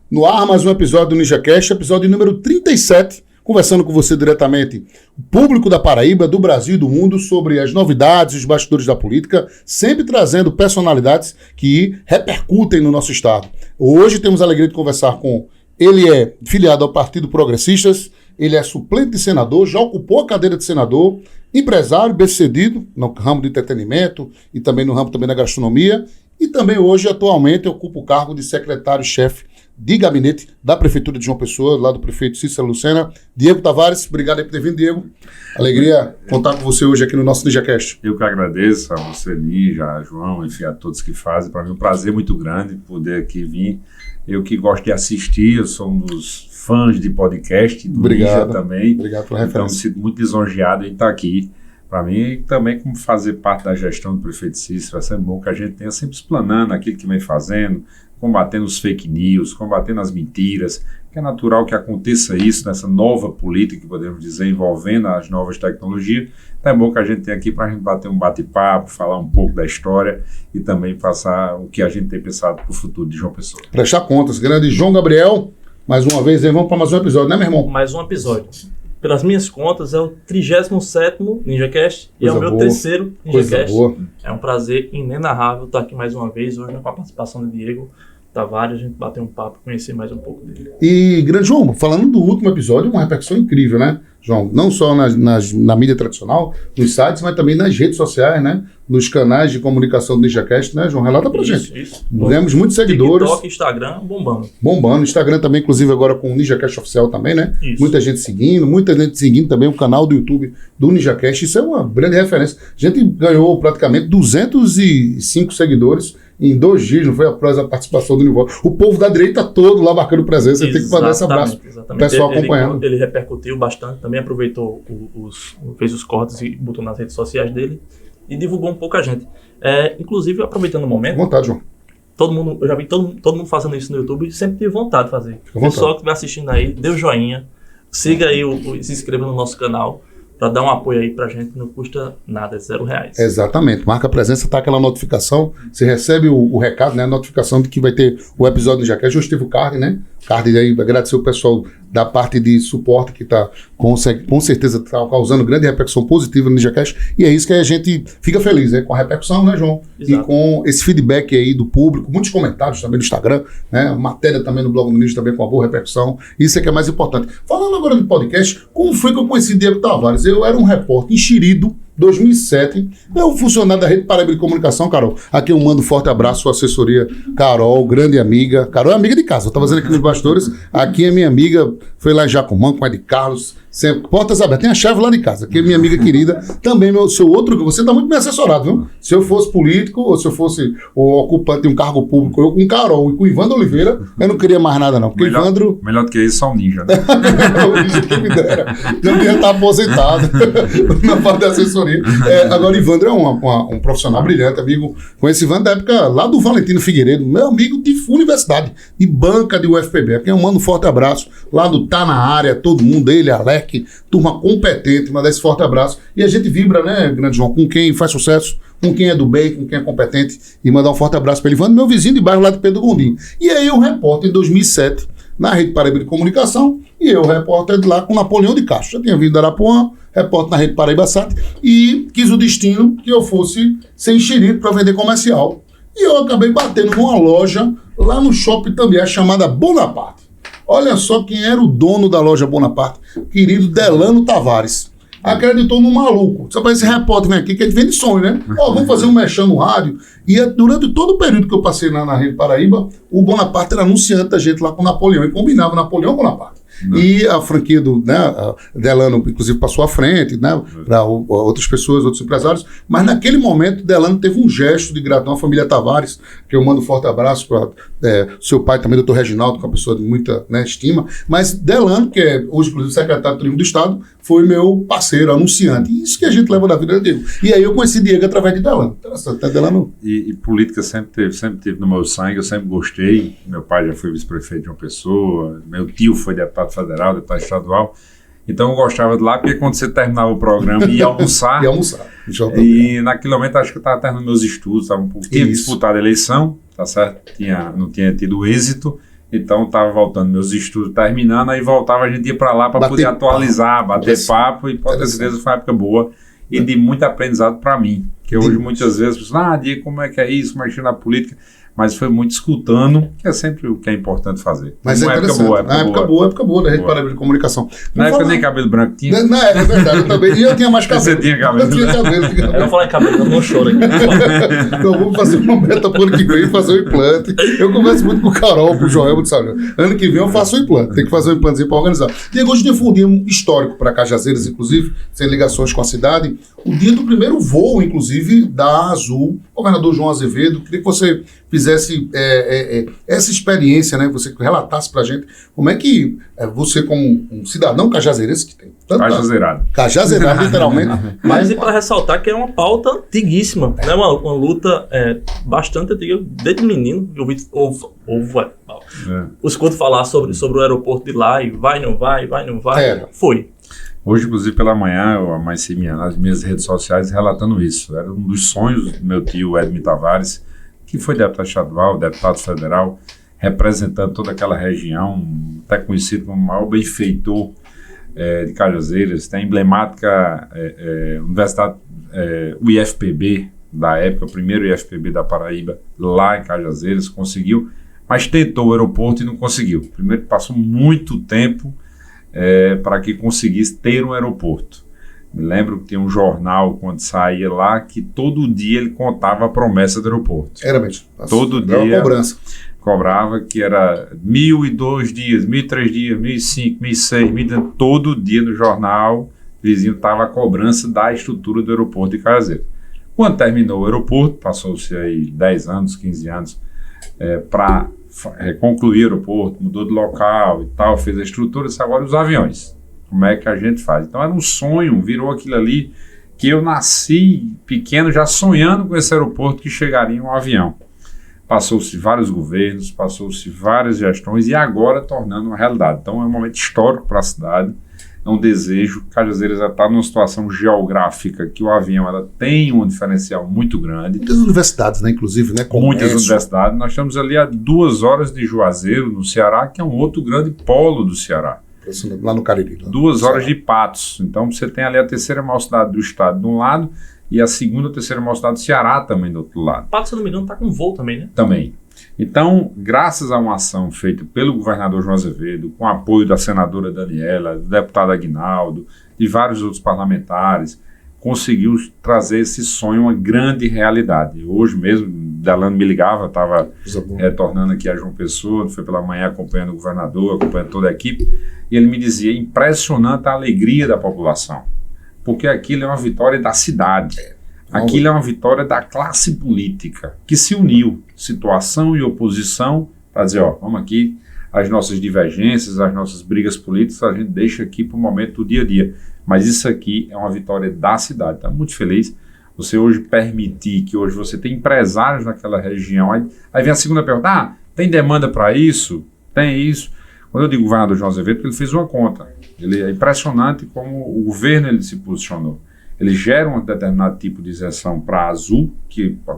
No ar, mais um episódio do NinjaCast, episódio número 37, conversando com você diretamente, o público da Paraíba, do Brasil e do mundo, sobre as novidades e os bastidores da política, sempre trazendo personalidades que repercutem no nosso estado. Hoje temos a alegria de conversar com... Ele é filiado ao Partido Progressistas, ele é suplente de senador, já ocupou a cadeira de senador, empresário, bem-sucedido no ramo de entretenimento e também no ramo também da gastronomia, e também hoje, atualmente, ocupa o cargo de secretário-chefe de gabinete da Prefeitura de João Pessoa, lá do prefeito Cícero Lucena. Diego Tavares, obrigado aí por ter vindo, Diego. Alegria contar com você hoje aqui no nosso NinjaCast. Eu que agradeço a você, Ninja, a João, enfim, a todos que fazem. Para mim é um prazer muito grande poder aqui vir. Eu que gosto de assistir, eu sou um dos fãs de podcast, do Ninja também. Obrigado pela referência. Então, me sinto muito lisonjeado em estar aqui. Para mim, também como fazer parte da gestão do prefeito Cícero, vai ser bom que a gente tenha sempre explanando aquilo que vem fazendo, combatendo os fake news, combatendo as mentiras, que é natural que aconteça isso nessa nova política, que podemos dizer, envolvendo as novas tecnologias. Então é bom que a gente tenha aqui para a gente bater um bate-papo, falar um pouco da história e também passar o que a gente tem pensado para o futuro de João Pessoa. Prestar contas, grande João Gabriel, mais uma vez, aí vamos para mais um episódio, né, meu irmão? Mais um episódio. Pelas minhas contas, é o 37º NinjaCast e é o meu terceiro NinjaCast. É um prazer inenarrável estar aqui mais uma vez, hoje com a participação do Diego Tavares, a gente bater um papo, conhecer mais um pouco dele. E, grande João, falando do último episódio, uma repercussão incrível, né, João? Não só na mídia tradicional, nos sites, mas também nas redes sociais, né? Nos canais de comunicação do NinjaCast, né, João? Relata pra gente. Isso. Ganhamos muitos seguidores. TikTok, Instagram, bombando. Bombando. Instagram também, inclusive, agora com o NinjaCast Oficial também, né? Isso. Muita gente seguindo também o canal do YouTube do NinjaCast. Isso é uma grande referência. A gente ganhou praticamente 205 seguidores em 2 dias, não foi após a participação do Nivaldo. O povo da direita todo lá marcando presença. Tem que fazer esse abraço. O pessoal acompanhando. Ele repercutiu bastante, também aproveitou, fez os cortes e botou nas redes sociais dele e divulgou um pouco a gente. Inclusive, aproveitando o momento... Vontade, João. Eu já vi todo mundo fazendo isso no YouTube e sempre tive vontade de fazer. O pessoal que estiver assistindo aí, dê o joinha, siga aí, se inscreva no nosso canal, para dar um apoio aí pra gente, não custa nada, é R$0. Exatamente, marca a presença, tá aquela notificação, você recebe o recado, né, a notificação de que vai ter o episódio do NinjaCast. Hoje teve o card, né, aí, agradecer o pessoal da parte de suporte que tá, com certeza tá causando grande repercussão positiva no NinjaCast, e é isso que a gente fica feliz, né, com a repercussão, né, João? Exato. E com esse feedback aí do público, muitos comentários também no Instagram, né, matéria também no blog do Ninja também com uma boa repercussão, isso é que é mais importante. Falando agora do podcast, como foi que eu conheci Diego Tavares? Eu era um repórter enxerido, 2007, eu funcionário da Rede Paraíba de Comunicação, Carol. Aqui eu mando um forte abraço, sua assessoria, Carol, grande amiga. Carol é amiga de casa, eu estava fazendo aqui nos bastidores, aqui é minha amiga, foi lá em Jacumã com a de Carlos, sempre, portas abertas, tem a chave lá de casa, aqui é minha amiga querida, também você está muito bem assessorado, viu? Se eu fosse político, ou se eu fosse o ocupante de um cargo público, eu com Carol e com o Ivandro Oliveira, eu não queria mais nada não, porque Ivandro... Melhor do que isso, só o Ninja, né? O Ninja que me dera, já devia estar aposentado na parte da assessoria. Agora, Ivandro é um profissional brilhante, amigo. Conheci Ivandro da época lá do Valentino Figueiredo, meu amigo de universidade, de banca de UFPB. Aqui eu mando um forte abraço, lá do Tá na Área, todo mundo, ele, Alec, turma competente, mandar esse forte abraço. E a gente vibra, né, grande João, com quem faz sucesso, com quem é do bem, com quem é competente, e mandar um forte abraço para ele. Ivandro, meu vizinho de bairro lá de Pedro Gondim. E aí eu repórter em 2007, na Rede Paraíba de Comunicação, e eu repórter de lá com Napoleão de Castro. Eu tinha vindo da Arapuã, repórter na Rede Paraíba Sat, e quis o destino que eu fosse ser enxerido para vender comercial. E eu acabei batendo numa loja lá no Shopping Tambié, chamada Bonaparte. Olha só quem era o dono da loja Bonaparte, querido Delano Tavares. Acreditou no maluco. Só para esse repórter vem aqui, que a gente vende sonho, né? Vamos fazer um mexão no rádio. E durante todo o período que eu passei na Rede Paraíba, o Bonaparte era anunciante da gente lá com o Napoleão, e combinava Napoleão com Bonaparte. E a franquia do Delano, inclusive, passou à frente, né, para outras pessoas, outros empresários, mas naquele momento Delano teve um gesto de gratidão à família Tavares, que eu mando um forte abraço para seu pai também, doutor Reginaldo, que é uma pessoa de muita, né, estima, mas Delano, que é hoje, inclusive, secretário de turismo do Estado, foi meu parceiro, anunciante, e isso que a gente leva da vida de Diego. E aí eu conheci Diego através de Delano. Interessante, né, Delano? E política sempre teve no meu sangue, eu sempre gostei. Meu pai já foi vice-prefeito de uma pessoa, meu tio foi deputado federal, deputado estadual. Então eu gostava de lá, porque quando você terminava o programa ia almoçar. E naquele momento acho que eu estava terminando meus estudos, tinha disputado a eleição, tá certo? Não tinha tido êxito. Então estava voltando meus estudos, terminando, aí voltava, a gente ia para lá para poder atualizar, bater papo, e pode ter certeza foi uma época boa e de muito aprendizado para mim. Porque hoje muitas vezes, pessoas, Diego, como é que é isso, mexendo na política? Mas foi muito escutando, que é sempre o que é importante fazer. Mas uma época boa da Rede Paraíba de Comunicação. Na época nem cabelo branco tinha. Na época, é verdade, eu também. E eu tinha mais cabelo. Você tinha cabelo. Eu tinha cabelo. Eu não falei cabelo, eu não choro aqui. Então vamos fazer uma meta pro ano que vem, fazer o implante. Eu converso muito com o Carol, com o Joel, sabe? Ano que vem eu faço o implante. Tem que fazer um implantezinho para organizar. Diego, hoje tem um fundinho histórico para Cajazeiras, inclusive, sem ligações com a cidade. O dia do primeiro voo, inclusive, da Azul, governador João Azevedo. Queria que você fizesse essa experiência, né? Você relatasse pra gente como é que você, como um cidadão cajazeirense, que tem Cajazeirado, literalmente. Mas e para ressaltar que é uma pauta antiguíssima, né? Uma luta bastante antiga, desde menino. Eu escuto falar sobre o aeroporto de lá e vai, não vai. Foi. Hoje, inclusive, pela manhã, eu amanheci nas minhas redes sociais relatando isso. Era um dos sonhos do meu tio Edmir Tavares, que foi deputado estadual, deputado federal, representando toda aquela região, até conhecido como o maior benfeitor de Cajazeiras. Tem a emblemática Universidade, o IFPB da época, o primeiro IFPB da Paraíba, lá em Cajazeiras, conseguiu, mas tentou o aeroporto e não conseguiu. Primeiro passou muito tempo para que conseguisse ter um aeroporto. Me lembro que tinha um jornal, quando saía lá, que todo dia ele contava a promessa do aeroporto. Era mesmo. Todo dia cobrava que era 1.002 dias, 1.003 dias, 1.005, 1.006, 1.010, todo dia no jornal, vizinho estava a cobrança da estrutura do aeroporto de Cajazeiras. Quando terminou o aeroporto, passou-se aí 10 anos, 15 anos, para concluir o aeroporto, mudou de local e tal, fez a estrutura, disse agora os aviões. Como é que a gente faz? Então era um sonho, virou aquilo ali que eu nasci pequeno já sonhando com esse aeroporto que chegaria um avião. Passou-se vários governos, passou-se várias gestões e agora tornando uma realidade. Então é um momento histórico para a cidade, é um desejo. Cajazeiras já está numa situação geográfica que o avião ela tem um diferencial muito grande. Muitas universidades, né, inclusive, né? Muitas universidades. Nós estamos ali a 2 horas de Juazeiro, no Ceará, que é um outro grande polo do Ceará. Lá no Cariri. 2 horas de Patos. Então você tem ali a terceira maior cidade do estado de um lado e a segunda ou terceira maior cidade do Ceará também do outro lado. Patos, se não me engano, está com voo também, né? Também. Então, graças a uma ação feita pelo governador João Azevedo, com apoio da senadora Daniela, do deputado Aguinaldo, de vários outros parlamentares, conseguiu trazer esse sonho uma grande realidade. Hoje mesmo, Delano me ligava, estava retornando aqui a João Pessoa, foi pela manhã acompanhando o governador, acompanhando toda a equipe, e ele me dizia, impressionante a alegria da população, porque aquilo é uma vitória da cidade, aquilo é uma vitória da classe política, que se uniu, situação e oposição, para dizer, vamos aqui, as nossas divergências, as nossas brigas políticas, a gente deixa aqui para o momento do dia a dia, mas isso aqui é uma vitória da cidade. Estou muito feliz você hoje permitir que hoje você tem empresários naquela região. Aí vem a segunda pergunta, tem demanda para isso? Tem isso? Quando eu digo governador João Azevedo, ele fez uma conta. Ele é impressionante como o governo ele se posicionou. Ele gera um determinado tipo de isenção para a Azul,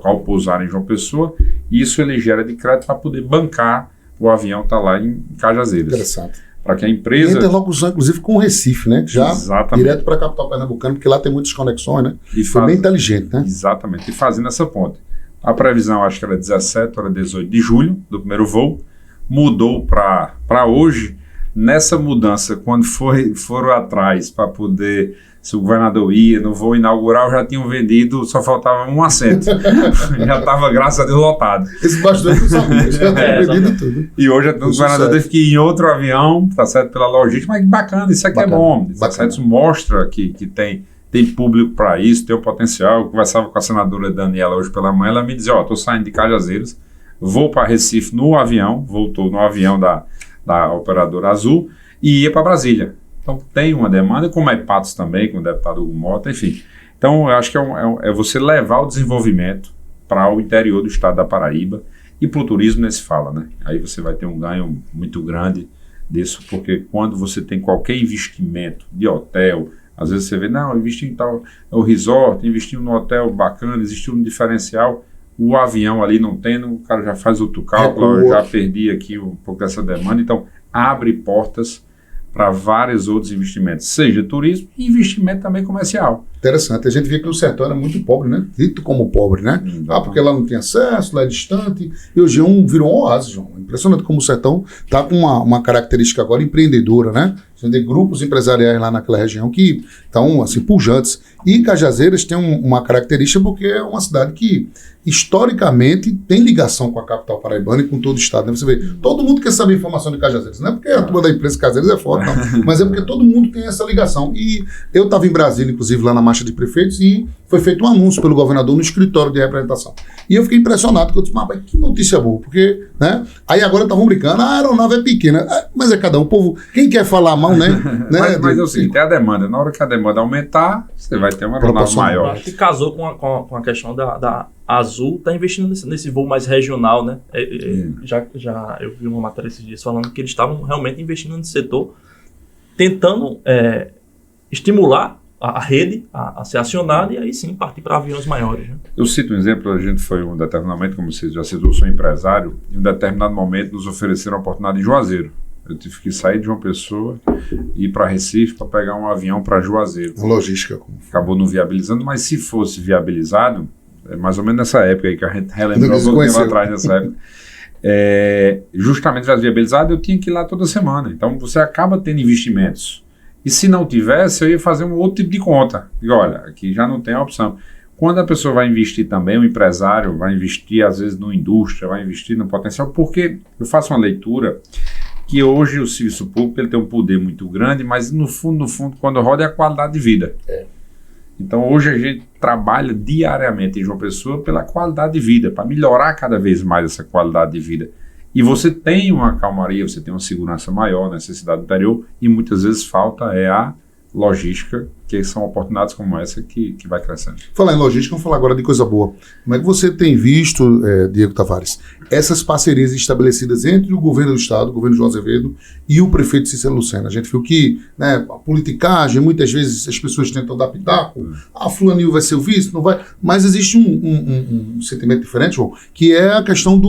ao pousar em João Pessoa, e isso ele gera de crédito para poder bancar o avião está lá em Cajazeiras. Interessante. Para que a empresa... E interlocução, inclusive, com o Recife, né? Já exatamente. Direto para a capital pernambucana, porque lá tem muitas conexões, né? E foi bem inteligente, né? Exatamente. E fazendo essa ponte. A previsão, acho que era 17 ou 18 de julho, do primeiro voo. Mudou para hoje. Nessa mudança, quando foram atrás para poder... Se o governador ia no voo inaugural, já tinham vendido, só faltava um assento. Já estava, graças a Deus, lotado. Esse bastante não sabia, já tinha vendido tudo. E hoje o governador teve que ir em outro avião, tá certo, pela logística, mas que bacana, isso aqui bacana, é bom. Tá certo, isso mostra que tem público para isso, tem o potencial. Eu conversava com a senadora Daniela hoje pela manhã, ela me dizia, estou saindo de Cajazeiras, vou para Recife no avião, voltou no avião da operadora Azul, e ia para Brasília. Então tem uma demanda, como é Patos também, com o deputado Hugo Mota, enfim. Então eu acho que é você levar o desenvolvimento para o interior do estado da Paraíba e para o turismo nem se fala, né? Aí você vai ter um ganho muito grande disso, porque quando você tem qualquer investimento de hotel, às vezes você vê, não, investir em tal, o resort, investir no hotel bacana, investir no diferencial, o avião ali não tendo, o cara já faz outro cálculo, já perdi aqui um pouco dessa demanda. Então, abre portas para vários outros investimentos, seja turismo e investimento também comercial. Interessante. A gente via que o sertão era muito pobre, né? Dito como pobre, né? Porque lá não tem acesso, lá é distante. E hoje virou um oásis, João. Impressionante como o sertão está com uma característica agora empreendedora, né? Você tem grupos empresariais lá naquela região que estão, assim, pujantes. E Cajazeiras tem uma característica porque é uma cidade que, historicamente, tem ligação com a capital paraibana e com todo o estado, né? Você vê, todo mundo quer saber informação de Cajazeiras. Não é porque a turma da imprensa de Cajazeiras é forte, não. Mas é porque todo mundo tem essa ligação. E eu estava em Brasília, inclusive, lá na Marcha de Prefeitos, e foi feito um anúncio pelo governador no escritório de representação. E eu fiquei impressionado, porque eu disse, mas que notícia boa, porque, né? Aí agora estavam brincando, a aeronave é pequena, mas é cada um, o povo, quem quer falar mal, né? Mas é o seguinte, tem a demanda, na hora que a demanda aumentar, você vai ter uma aeronave maior. Acho que casou com a questão da Azul, está investindo nesse voo mais regional, né? Já eu vi uma matéria esses dias falando que eles estavam realmente investindo nesse setor, tentando estimular a rede a ser acionada e aí sim partir para aviões maiores. Né? Eu cito um exemplo, a gente foi um determinado momento, como você já citou, eu sou empresário, em um determinado momento nos ofereceram a oportunidade de Juazeiro. Eu tive que sair de uma pessoa e ir para Recife para pegar um avião para Juazeiro. Logística. Acabou não viabilizando, mas se fosse viabilizado, é mais ou menos nessa época aí que a gente relembrou um pouco tempo atrás nessa época. Justamente já viabilizado, eu tinha que ir lá toda semana. Então você acaba tendo investimentos. E se não tivesse, eu ia fazer um outro tipo de conta. E olha, aqui já não tem a opção. Quando a pessoa vai investir também, o empresário vai investir às vezes numa indústria, vai investir no potencial, porque eu faço uma leitura que hoje o serviço público ele tem um poder muito grande, mas no fundo, quando roda é a qualidade de vida. Então hoje a gente trabalha diariamente em João Pessoa pela qualidade de vida, para melhorar cada vez mais essa qualidade de vida. E você tem uma calmaria, você tem uma segurança maior nessa cidade do interior e muitas vezes falta a logística, que são oportunidades como essa que vai crescendo. Falar em logística, vamos falar agora de coisa boa. Como é que você tem visto, Diego Tavares, essas parcerias estabelecidas entre o governo do estado, o governo João Azevedo e o prefeito Cícero Lucena? A gente viu que, né, a politicagem, muitas vezes as pessoas tentam dar pitaco, fulaninho vai ser o vice, não vai, mas existe um sentimento diferente, João, que é a questão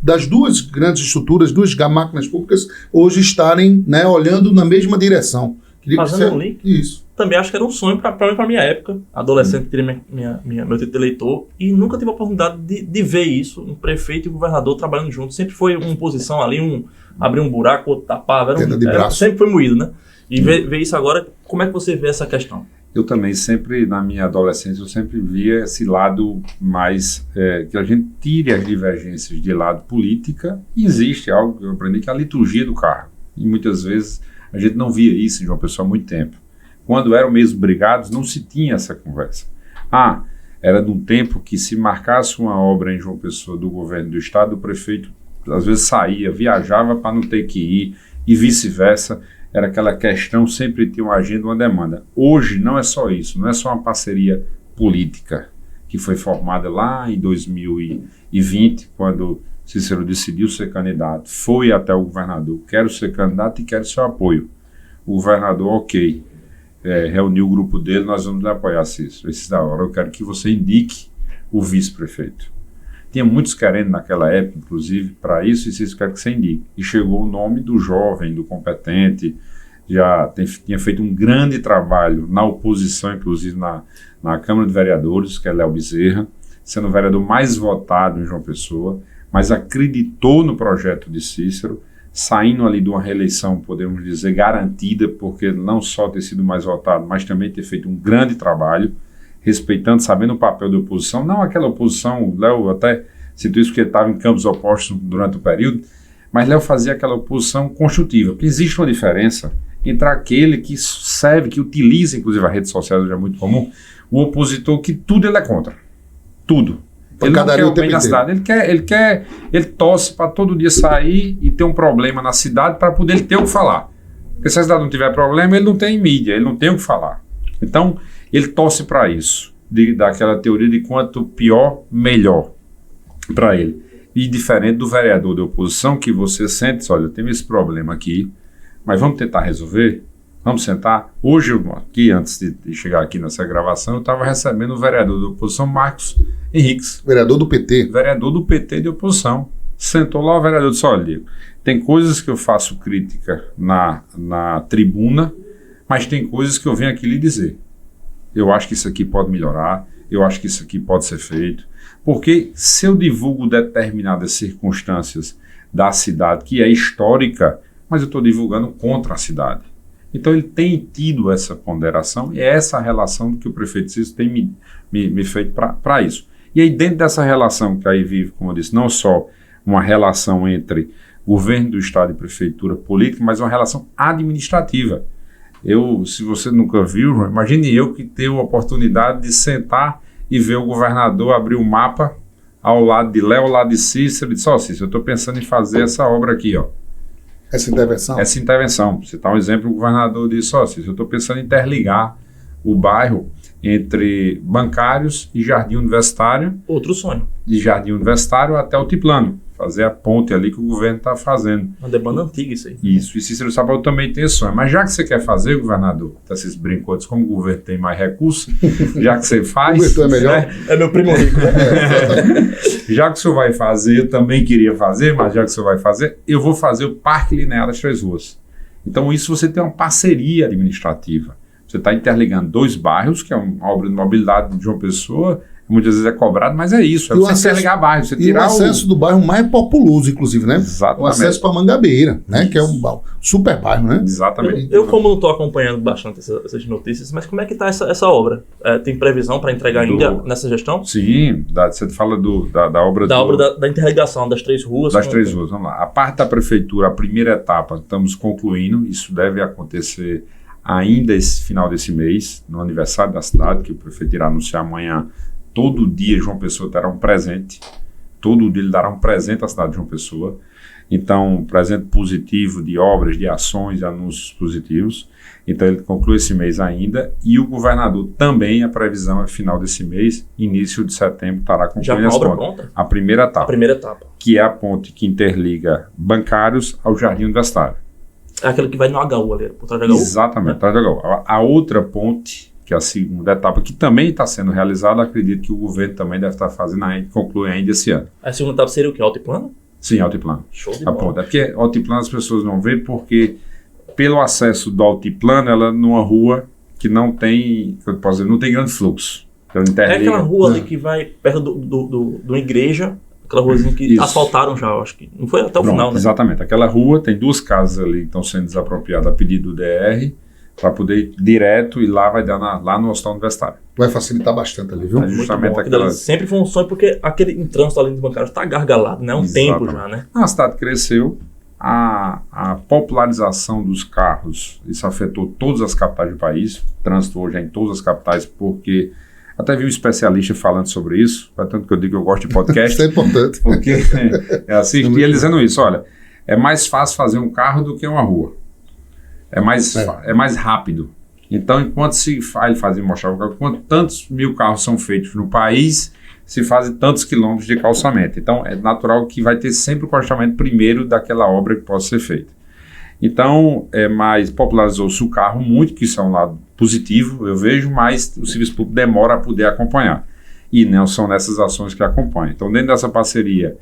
das duas grandes estruturas, duas máquinas públicas hoje estarem, né, olhando na mesma direção. Fazendo um link, isso. Também acho que era um sonho para minha época, adolescente, que teria meu título de eleitor, e nunca tive a oportunidade de ver isso, um prefeito e um governador trabalhando juntos. Sempre foi uma posição ali, abrir um buraco, outro tapava, sempre foi moído, né? E ver isso agora, como é que você vê essa questão? Eu também sempre, na minha adolescência, eu sempre via esse lado mais, que a gente tire as divergências de lado política, e existe algo que eu aprendi, que é a liturgia do cargo. E muitas vezes a gente não via isso em João Pessoa há muito tempo. Quando eram mesmo brigados, não se tinha essa conversa. Era de um tempo que se marcasse uma obra em João Pessoa do governo do estado, o prefeito às vezes saía, viajava para não ter que ir, e vice-versa. Era aquela questão, sempre tinha uma agenda, uma demanda. Hoje não é só isso, não é só uma parceria política que foi formada lá em 2020, quando Cícero decidiu ser candidato, foi até o governador, quero ser candidato e quero seu apoio. O governador, ok, reuniu o grupo dele, nós vamos apoiar Cícero. Esse da hora, eu quero que você indique o vice-prefeito. Tinha muitos querendo naquela época, inclusive, para isso, e Cícero quer que você indique. E chegou o nome do jovem, do competente, tinha feito um grande trabalho na oposição, inclusive na Câmara de Vereadores, que é Léo Bezerra, sendo o vereador mais votado em João Pessoa, mas acreditou no projeto de Cícero, saindo ali de uma reeleição, podemos dizer, garantida, porque não só ter sido mais votado, mas também ter feito um grande trabalho, respeitando, sabendo o papel da oposição, não aquela oposição, o Léo até citou isso porque ele estava em campos opostos durante o período, mas Léo fazia aquela oposição construtiva, porque existe uma diferença entre aquele que serve, que utiliza, inclusive a rede social, já é muito comum, o opositor que tudo ele é contra, tudo. Ele não quer o bem da cidade, ele torce para todo dia sair e ter um problema na cidade para poder ter o que falar. Porque se a cidade não tiver problema, ele não tem mídia, ele não tem o que falar. Então, ele torce para isso, daquela teoria de quanto pior, melhor para ele. E diferente do vereador de oposição, que você sente, olha, eu tenho esse problema aqui, mas vamos tentar resolver? Vamos sentar. Hoje, aqui, antes de chegar aqui nessa gravação, eu estava recebendo o vereador da oposição, Marcos Henriques. Vereador do PT. Vereador do PT de oposição. Sentou lá, o vereador disse, olha, tem coisas que eu faço crítica na tribuna, mas tem coisas que eu venho aqui lhe dizer. Eu acho que isso aqui pode melhorar, eu acho que isso aqui pode ser feito. Porque se eu divulgo determinadas circunstâncias da cidade, que é histórica, mas eu estou divulgando contra a cidade. Então ele tem tido essa ponderação e é essa relação que o prefeito Cícero tem me feito para isso. E aí dentro dessa relação que aí vive, como eu disse, não só uma relação entre governo do estado e prefeitura política, mas uma relação administrativa. Se você nunca viu, João, imagine eu que tenho a oportunidade de sentar e ver o governador abrir o mapa ao lado de Léo, ao lado de Cícero, e dizer, Cícero, eu estou pensando em fazer essa obra aqui, ó. Essa intervenção? Essa intervenção. Você dá um exemplo, o governador disse, Cícero, eu estou pensando em interligar o bairro entre Bancários e Jardim Universitário. Outro sonho. De Jardim Universitário até Altiplano. Fazer a ponte ali que o governo está fazendo. Uma demanda antiga isso aí. Isso, e Cícero Sampaio também tem esse sonho. Mas já que você quer fazer, governador, esses brincotes, como o governo tem mais recursos, já que você faz... O é melhor. Né? É meu primo rico. Já que o senhor vai fazer, eu também queria fazer, mas já que o senhor vai fazer, eu vou fazer o Parque Linear das Três Ruas. Então isso você tem uma parceria administrativa. Você está interligando 2 bairros, que é uma obra de mobilidade de João Pessoa, muitas vezes é cobrado, mas é isso, é você interligar bairros. Você tirar o acesso do bairro mais populoso, inclusive, né? Exatamente. O acesso para Mangabeira, né? Que é um super bairro, né? Exatamente. Eu como não estou acompanhando bastante essas notícias, mas como é que está essa obra? Tem previsão para entregar ainda nessa gestão? Sim, você fala da obra... Da interligação das 3 ruas. Das 3 ruas, vamos lá. A parte da prefeitura, a primeira etapa, estamos concluindo, isso deve acontecer ainda esse final desse mês, no aniversário da cidade, que o prefeito irá anunciar amanhã. Todo dia João Pessoa terá um presente, todo dia ele dará um presente à cidade de João Pessoa. Então, um presente positivo de obras, de ações, de anúncios positivos. Então, ele conclui esse mês ainda. E o governador também, a previsão é final desse mês, início de setembro, estará concluindo essa ponte. Pronta? A primeira etapa. A primeira etapa. Que é a ponte que interliga Bancários ao Jardim Universitário. É aquela que vai no HU ali, por trás do HU? Exatamente, atrás do HU. A outra ponte, que é a segunda etapa, que também está sendo realizada, acredito que o governo também deve estar fazendo ainda, conclui ainda esse ano. A segunda etapa seria o quê? Altiplano? Sim, Altiplano. Show de bola. Ponte. É porque Altiplano as pessoas não veem porque pelo acesso do Altiplano, ela numa rua que não tem, eu posso dizer, não tem grande fluxo. Então, é aquela rua ali que vai perto do igreja, aquela ruazinha que isso. Asfaltaram já, eu acho que não foi até o final, né? Exatamente. Aquela rua tem 2 casas ali que estão sendo desapropriadas a pedido do DR, para poder ir direto e lá vai dar lá no Hospital Universitário. Vai facilitar bastante ali, viu? É justamente aquela... Sempre foi um sonho, porque aquele trânsito ali dos bancários está gargalado, né? Tempo já, né? A cidade cresceu, a popularização dos carros, isso afetou todas as capitais do país, o trânsito hoje é em todas as capitais, porque... Até vi um especialista falando sobre isso, tanto que eu digo que eu gosto de podcast. Isso é importante. Porque eu assisti ele dizendo isso, olha, é mais fácil fazer um carro do que uma rua. É mais rápido. Então, enquanto ele fazia mostrar enquanto tantos 1000 carros são feitos no país, se fazem tantos quilômetros de calçamento. Então, é natural que vai ter sempre o calçamento primeiro daquela obra que possa ser feita. Então, popularizou-se o carro muito, que isso é um lado positivo, eu vejo, mas o serviço público demora a poder acompanhar. E não são nessas ações que acompanham. Então, dentro dessa parceria,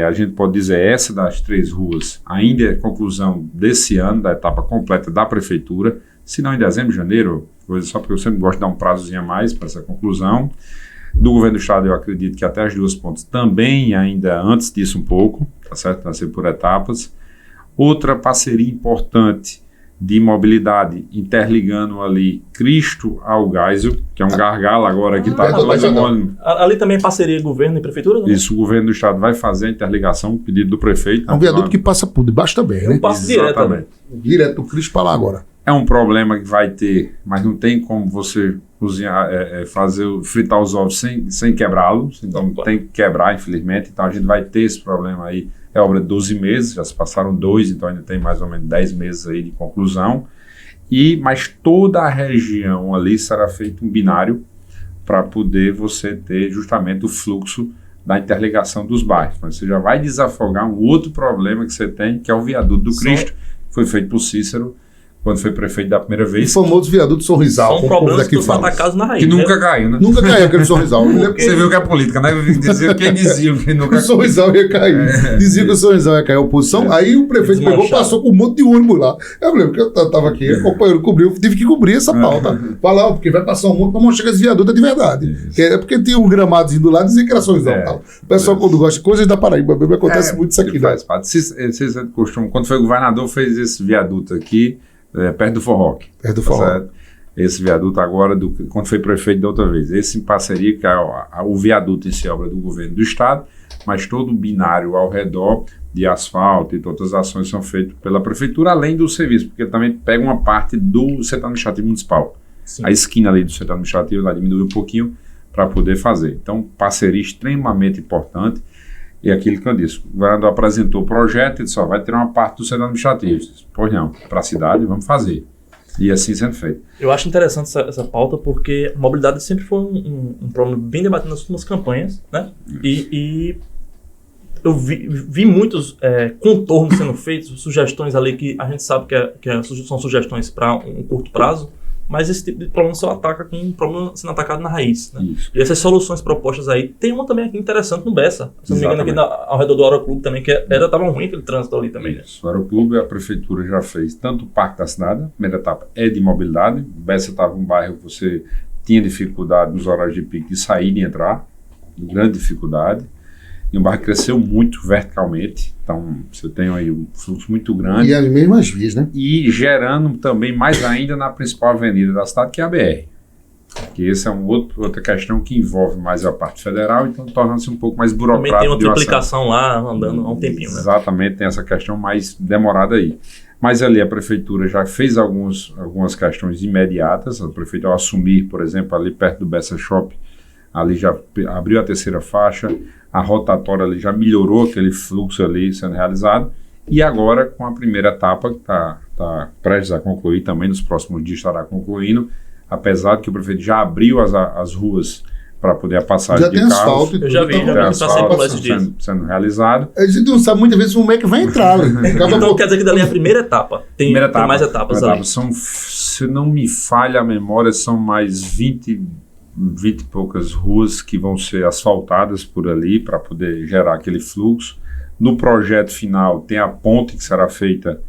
a gente pode dizer, essa das 3 ruas ainda é conclusão desse ano, da etapa completa da prefeitura, se não em dezembro, janeiro, coisa só porque eu sempre gosto de dar um prazozinho a mais para essa conclusão. Do governo do estado, eu acredito que até as 2 pontes também, ainda antes disso um pouco, tá certo? Vai ser por etapas. Outra parceria importante de mobilidade, interligando ali Cristo ao Geisel, que é um gargalo agora que está... Ali também é parceria governo e prefeitura? Né? Isso, o governo do estado vai fazer a interligação, pedido do prefeito. É um viaduto que passa por debaixo também, né? Passa direto também. Direto do Cristo para lá agora. É um problema que vai ter, mas não tem como você cozinhar, fritar os ovos sem quebrá-los, então tem que quebrar, infelizmente, então a gente vai ter esse problema aí. É obra de 12 meses, já se passaram 2, então ainda tem mais ou menos 10 meses aí de conclusão. Mas toda a região ali será feito um binário para poder você ter justamente o fluxo da interligação dos bairros. Mas você já vai desafogar um outro problema que você tem, que é o viaduto do Cristo, que foi feito por Cícero, quando foi prefeito da primeira vez. O famoso viaduto Sorrisal. São problemas que foram atacados na raiz. Que nunca caiu, né? Nunca caiu aquele Sorrisal. Você viu que é política, né? Quem dizia que nunca caiu. O Sorrisal ia cair. Dizia que o Sorrisal ia cair a oposição. Aí o prefeito pegou, passou com um monte de ônibus lá. Eu falei, porque eu estava aqui, o companheiro cobriu, tive que cobrir essa pauta. Falar, porque vai passar um monte para mostrar que esse viaduto é de verdade. É porque tinha um gramadozinho do lado e dizia que era Sorrisal. O pessoal, quando gosta de coisas da Paraíba, acontece muito isso aqui. Vocês costumam, quando foi o governador, fez esse viaduto aqui, perto do Forroque. Perto do Forroque. Esse viaduto agora, quando foi prefeito da outra vez. Esse em parceria, que o viaduto em si é obra do governo do estado, mas todo o binário ao redor de asfalto e todas as ações são feitas pela prefeitura, além do serviço, porque ele também pega uma parte do setor administrativo municipal. Sim. A esquina ali do setor administrativo, ela diminui um pouquinho para poder fazer. Então, parceria extremamente importante. E aquilo que eu disse, o governador apresentou o projeto e disse, vai ter uma parte do setor administrativo. Pois não, para a cidade, vamos fazer. E assim sendo feito. Eu acho interessante essa pauta porque a mobilidade sempre foi um problema bem debatido nas últimas campanhas, né? E eu vi muitos contornos sendo feitos, sugestões ali que a gente sabe que são sugestões para um curto prazo, mas esse tipo de problema só ataca com um problema sendo atacado na raiz. Né? E essas soluções propostas aí, tem uma também aqui interessante no Bessa. Se não me engano, aqui ao redor do Aeroclube também, que estava ruim aquele trânsito ali também. Né? O Aeroclube, a prefeitura já fez tanto o Parque da Cidade, a primeira etapa é de mobilidade. O Bessa estava um bairro que você tinha dificuldade nos horários de pico de sair e de entrar, grande dificuldade. E o bairro cresceu muito verticalmente, então você tem aí um fluxo muito grande. E as mesmas vias, né? E gerando também mais ainda na principal avenida da cidade, que é a BR. Que essa é outra questão que envolve mais a parte federal, então torna-se um pouco mais burocrático. Também tem outra triplicação lá, andando há um tempinho, né? Exatamente, tem essa questão mais demorada aí. Mas ali a prefeitura já fez algumas questões imediatas. A prefeitura, ao assumir, por exemplo, ali perto do Bessa Shop, ali já abriu a terceira faixa, a rotatória ali já melhorou aquele fluxo ali sendo realizado, e agora com a primeira etapa, que está prestes a concluir, também nos próximos dias estará concluindo, apesar de que o prefeito já abriu as ruas para poder a passagem de carros. Asfalto, eu já vi, passei por esses dias. Sendo realizado. A gente não sabe muitas vezes como é que vai entrar. Então quer dizer que dali é a primeira etapa. Tem mais etapas ali. Se não me falha a memória, são mais 20 e poucas ruas que vão ser asfaltadas por ali para poder gerar aquele fluxo. No projeto final tem a ponte que será feita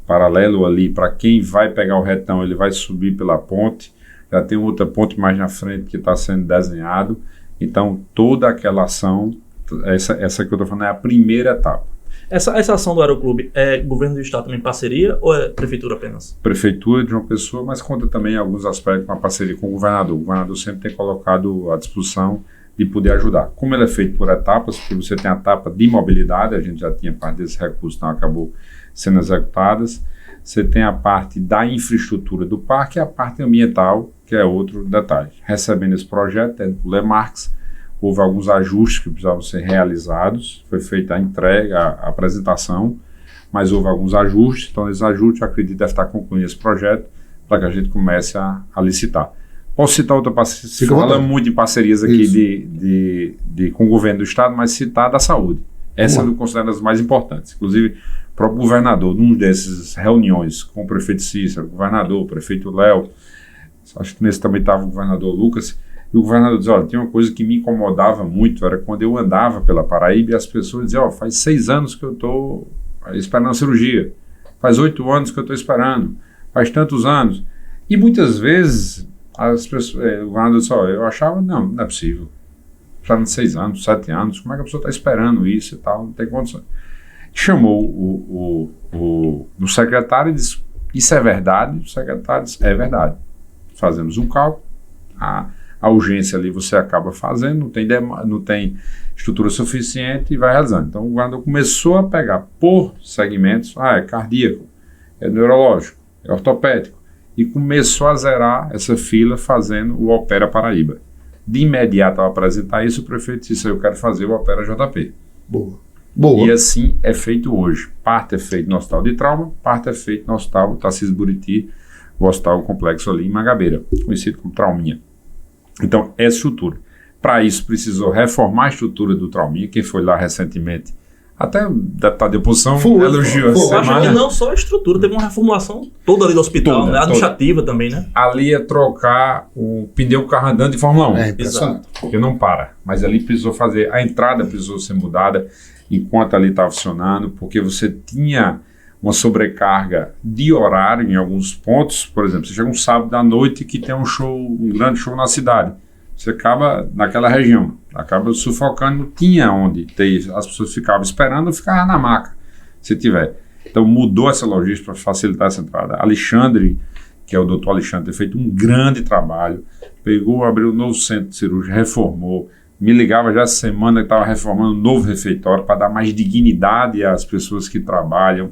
paralelo ali, para quem vai pegar o retão, ele vai subir pela ponte. Já tem outra ponte mais na frente que está sendo desenhado. Então toda aquela ação, essa que eu estou falando é a primeira etapa. Essa ação do Aeroclube é governo do estado também parceria ou é prefeitura apenas? Prefeitura de uma pessoa, mas conta também alguns aspectos com a parceria com o governador. O governador sempre tem colocado à disposição de poder ajudar. Como ele é feito por etapas, porque você tem a etapa de mobilidade, a gente já tinha parte desse recurso, então acabou sendo executadas. Você tem a parte da infraestrutura do parque e a parte ambiental, que é outro detalhe. Recebendo esse projeto, é do Lemarx, houve alguns ajustes que precisavam ser realizados, foi feita a entrega, a apresentação, mas houve alguns ajustes, então nesses ajustes eu acredito que deve estar concluindo esse projeto para que a gente comece a licitar. Posso citar outra parceria, se fala muito de parcerias aqui com o governo do estado, mas citar da saúde. Essa eu considero as mais importantes. Inclusive, o próprio governador, numa dessas reuniões com o prefeito Cícero, o governador, o prefeito Léo, acho que nesse também estava o governador Lucas, e o governador dizia, olha, tem uma coisa que me incomodava muito, era quando eu andava pela Paraíba e as pessoas diziam, faz 6 anos que eu estou esperando a cirurgia, faz 8 anos que eu estou esperando, faz tantos anos. E muitas vezes as pessoas, o governador disse, eu achava, não é possível, esperando 6 anos, 7 anos, como é que a pessoa está esperando isso e tal, não tem condições. Chamou o secretário e disse, isso é verdade? O secretário disse, é verdade. Fazemos um cálculo, a urgência ali você acaba fazendo, não tem estrutura suficiente e vai realizando. Então o governador começou a pegar por segmentos, é cardíaco, é neurológico, é ortopédico, e começou a zerar essa fila fazendo o Opera Paraíba. De imediato ao apresentar isso, o prefeito disse, eu quero fazer o Opera JP. Boa. E assim é feito hoje. Parte é feito no Hospital de Trauma, parte é feito no Hospital Tarcísio Buriti, o hospital complexo ali em Mangabeira, conhecido como Trauminha. Então, essa estrutura. Para isso, precisou reformar a estrutura do Trauminha. Quem foi lá recentemente, Até o deputado de oposição elogiou essa semana. Eu acho que não só a estrutura, teve uma reformulação toda ali do hospital, né? Administrativa também, né? Ali é trocar o pneu do carro andando de Fórmula 1. É impressionante. Porque não para. Mas ali precisou fazer, a entrada precisou ser mudada enquanto ali estava funcionando, porque você tinha uma sobrecarga de horário em alguns pontos. Por exemplo, você chega um sábado à noite que tem um grande show na cidade. Você acaba naquela região, acaba sufocando, não tinha onde ter, as pessoas ficavam esperando ou ficavam na maca, se tiver. Então mudou essa logística para facilitar essa entrada. Alexandre, que é o doutor Alexandre, tem feito um grande trabalho, abriu um novo centro cirúrgico, reformou, me ligava já essa semana que estava reformando um novo refeitório para dar mais dignidade às pessoas que trabalham.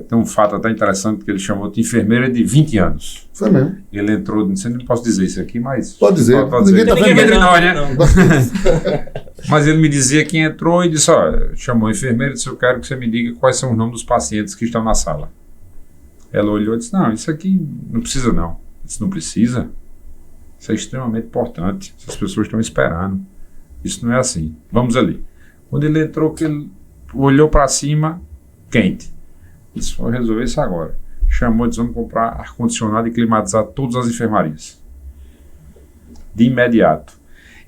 Tem um fato até interessante que ele chamou de enfermeira de 20 anos. Foi mesmo. Ele entrou, não posso dizer isso aqui, mas... Pode dizer. Ninguém está vendo entre nós, né? Mas ele me dizia que entrou e disse, chamou a enfermeira e disse, eu quero que você me diga quais são os nomes dos pacientes que estão na sala. Ela olhou e disse, não, isso aqui não precisa não. Isso não precisa. Isso é extremamente importante. Essas pessoas estão esperando. Isso não é assim. Vamos ali. Quando ele entrou, que ele olhou para cima, quente. Isso foi resolver isso agora. Chamou e disse, vamos comprar ar-condicionado e climatizar todas as enfermarias. De imediato.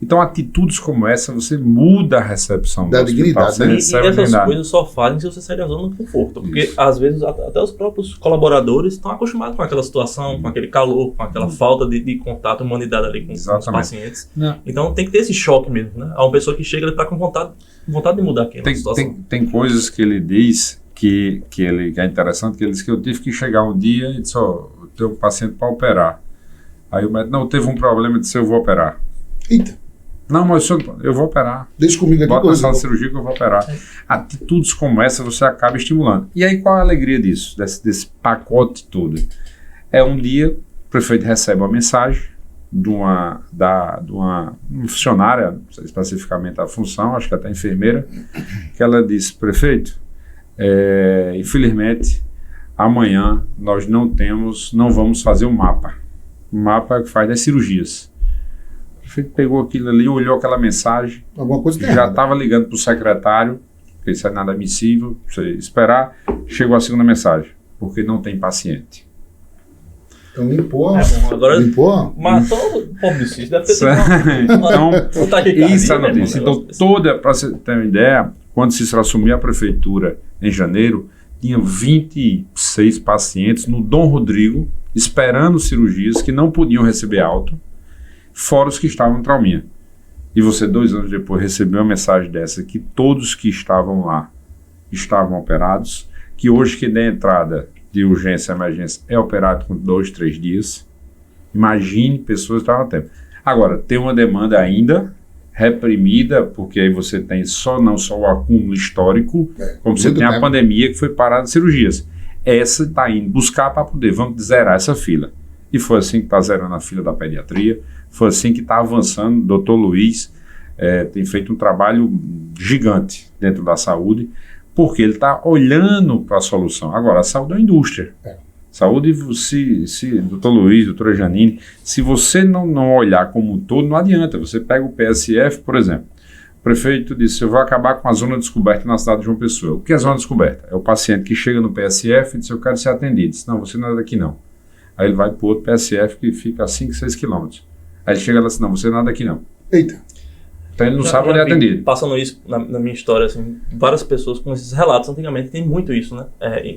Então, atitudes como essa, você muda a recepção da dignidade. E essas coisas só fazem se você sair da zona de conforto. Porque, isso, às vezes, até os próprios colaboradores estão acostumados com aquela situação, com aquele calor, com aquela falta de contato, humanidade ali com os pacientes. Não. Então, tem que ter esse choque mesmo, né? Há uma pessoa que chega e está com vontade de mudar aquela situação. Tem coisas que ele diz... Que é interessante, que ele disse que eu tive que chegar um dia e disse, eu tenho um paciente para operar. Aí o médico, não, teve um problema, eu disse, eu vou operar. Eita. Não, mas eu vou operar. Deixa comigo aqui. Bota na sala de cirurgia que eu vou operar. Atitudes como essa você acaba estimulando. E aí qual é a alegria disso, desse pacote todo? Um dia, o prefeito recebe uma mensagem de uma funcionária, não sei especificamente a função, acho que até enfermeira, que ela disse, prefeito, infelizmente, amanhã nós não vamos fazer um mapa que faz das cirurgias. O prefeito pegou aquilo ali, olhou aquela mensagem, alguma coisa já estava ligando para o secretário, porque isso é nada admissível, você esperar, chegou a segunda mensagem, porque não tem paciente. Então limpou. Agora limpou. Matou o publicista, deve ter sido então, isso é a notícia. Então, para você ter uma ideia, quando Cícero assumiu a prefeitura em janeiro, tinha 26 pacientes no Dom Rodrigo, esperando cirurgias que não podiam receber alta, fora os que estavam no trauminha. E você, 2 anos depois, recebeu uma mensagem dessa, que todos que estavam lá estavam operados, que hoje que der entrada de urgência e emergência é operado com 2, 3 dias. Imagine pessoas que estavam a tempo. Agora, tem uma demanda ainda reprimida, porque aí você tem não só o acúmulo histórico, como você tem a pandemia que foi parada de cirurgias. Essa está indo buscar para poder, vamos zerar essa fila. E foi assim que está zerando a fila da pediatria, foi assim que está avançando. O doutor Luiz tem feito um trabalho gigante dentro da saúde, porque ele está olhando para a solução. Agora, a saúde é uma indústria. Saúde, doutor Luiz, doutora Janine, se você não olhar como um todo, não adianta. Você pega o PSF, por exemplo. O prefeito disse, eu vou acabar com a zona descoberta na cidade de João Pessoa. O que é zona descoberta? É o paciente que chega no PSF e diz, eu quero ser atendido. Diz, não, você não é daqui não. Aí ele vai para o outro PSF que fica a 5, 6 quilômetros. Aí ele chega lá e diz, não, você não é daqui não. Eita. Então ele não sabe onde é atendido. Passando isso na minha história, assim, várias pessoas com esses relatos, antigamente tem muito isso, né?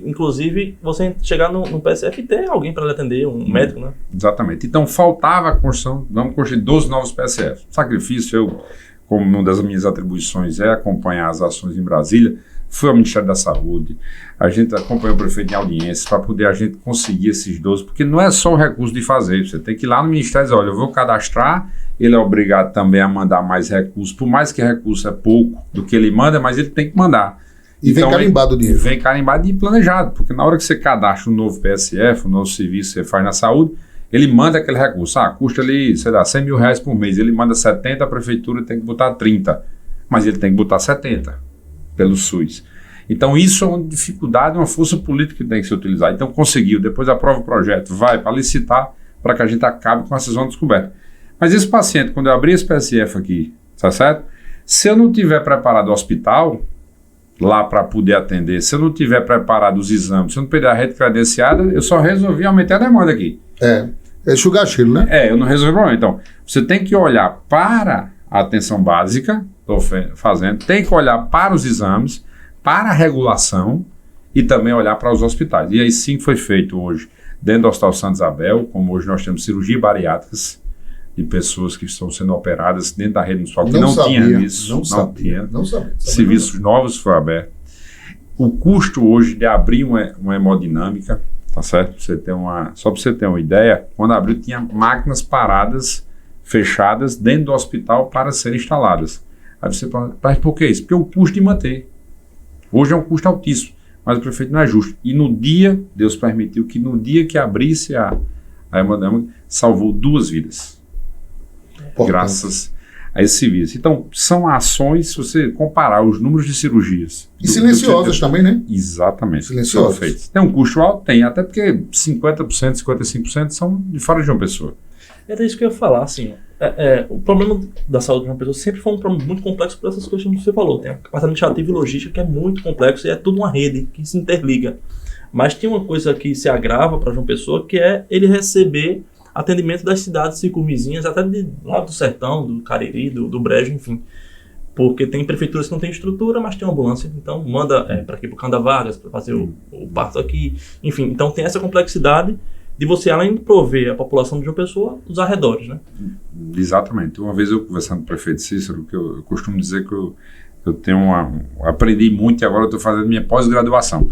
Inclusive, você chegar no PSF e ter alguém para lhe atender, um médico, né? Exatamente. Então faltava a construção, vamos construir 12 novos PSF. Sacrifício, como uma das minhas atribuições é acompanhar as ações em Brasília, fui ao Ministério da Saúde, a gente acompanhou o prefeito em audiências para poder a gente conseguir esses 12, porque não é só o recurso de fazer, você tem que ir lá no Ministério e dizer, olha, eu vou cadastrar, ele é obrigado também a mandar mais recursos, por mais que recurso é pouco do que ele manda, mas ele tem que mandar. E então, vem carimbado o dinheiro. Vem carimbado e planejado, porque na hora que você cadastra um novo PSF, um novo serviço que você faz na saúde, ele manda aquele recurso, custa ali, sei lá, 100 mil reais por mês, ele manda 70, a prefeitura tem que botar 30, mas ele tem que botar 70 pelo SUS. Então isso é uma dificuldade, uma força política que tem que ser utilizada. Então conseguiu, depois aprova o projeto, vai para licitar para que a gente acabe com essa zona descoberta. Mas esse paciente, quando eu abrir esse PSF aqui, tá certo? Se eu não tiver preparado o hospital, lá para poder atender, se eu não tiver preparado os exames, se eu não pegar a rede credenciada, eu só resolvi aumentar a demanda aqui. É enxugar gelo, né? Eu não resolvi o problema. Então, você tem que olhar para a atenção básica, estou fazendo, tem que olhar para os exames, para a regulação e também olhar para os hospitais. E aí sim foi feito hoje, dentro do Hospital Santa Isabel, como hoje nós temos cirurgia bariátricas, de pessoas que estão sendo operadas dentro da rede municipal, que não tinha isso, não tinha. Serviços novos foram abertos. O custo hoje de abrir uma hemodinâmica, tá certo? Só para você ter uma ideia, quando abriu tinha máquinas paradas, fechadas, dentro do hospital para serem instaladas. Aí você fala, mas por que isso? Porque o custo de manter. Hoje é um custo altíssimo, mas o prefeito não é justo. E no dia, Deus permitiu que no dia que abrisse a hemodinâmica, salvou 2 vidas. Graças a esse serviço. Então, são ações, se você comparar os números de cirurgias... E silenciosas também, né? Exatamente. Silenciosas. Tem um custo alto? Tem, até porque 50%, 55% são de fora de João Pessoa. Era isso que eu ia falar, assim, o problema da saúde de uma pessoa sempre foi um problema muito complexo por essas questões que você falou. Tem a capacidade administrativa e logística que é muito complexo e é tudo uma rede que se interliga. Mas tem uma coisa que se agrava para João Pessoa, que é ele receber atendimento das cidades circunvizinhas, até lá do Sertão, do Cariri, do Brejo, enfim. Porque tem prefeituras que não tem estrutura, mas tem uma ambulância, então manda para aqui, para o Candavagas, para fazer o parto aqui, enfim. Então tem essa complexidade de você, além de prover a população de João Pessoa, os arredores, né? Exatamente. Uma vez eu conversando com o prefeito Cícero, que eu costumo dizer que eu tenho aprendi muito e agora eu estou fazendo minha pós-graduação.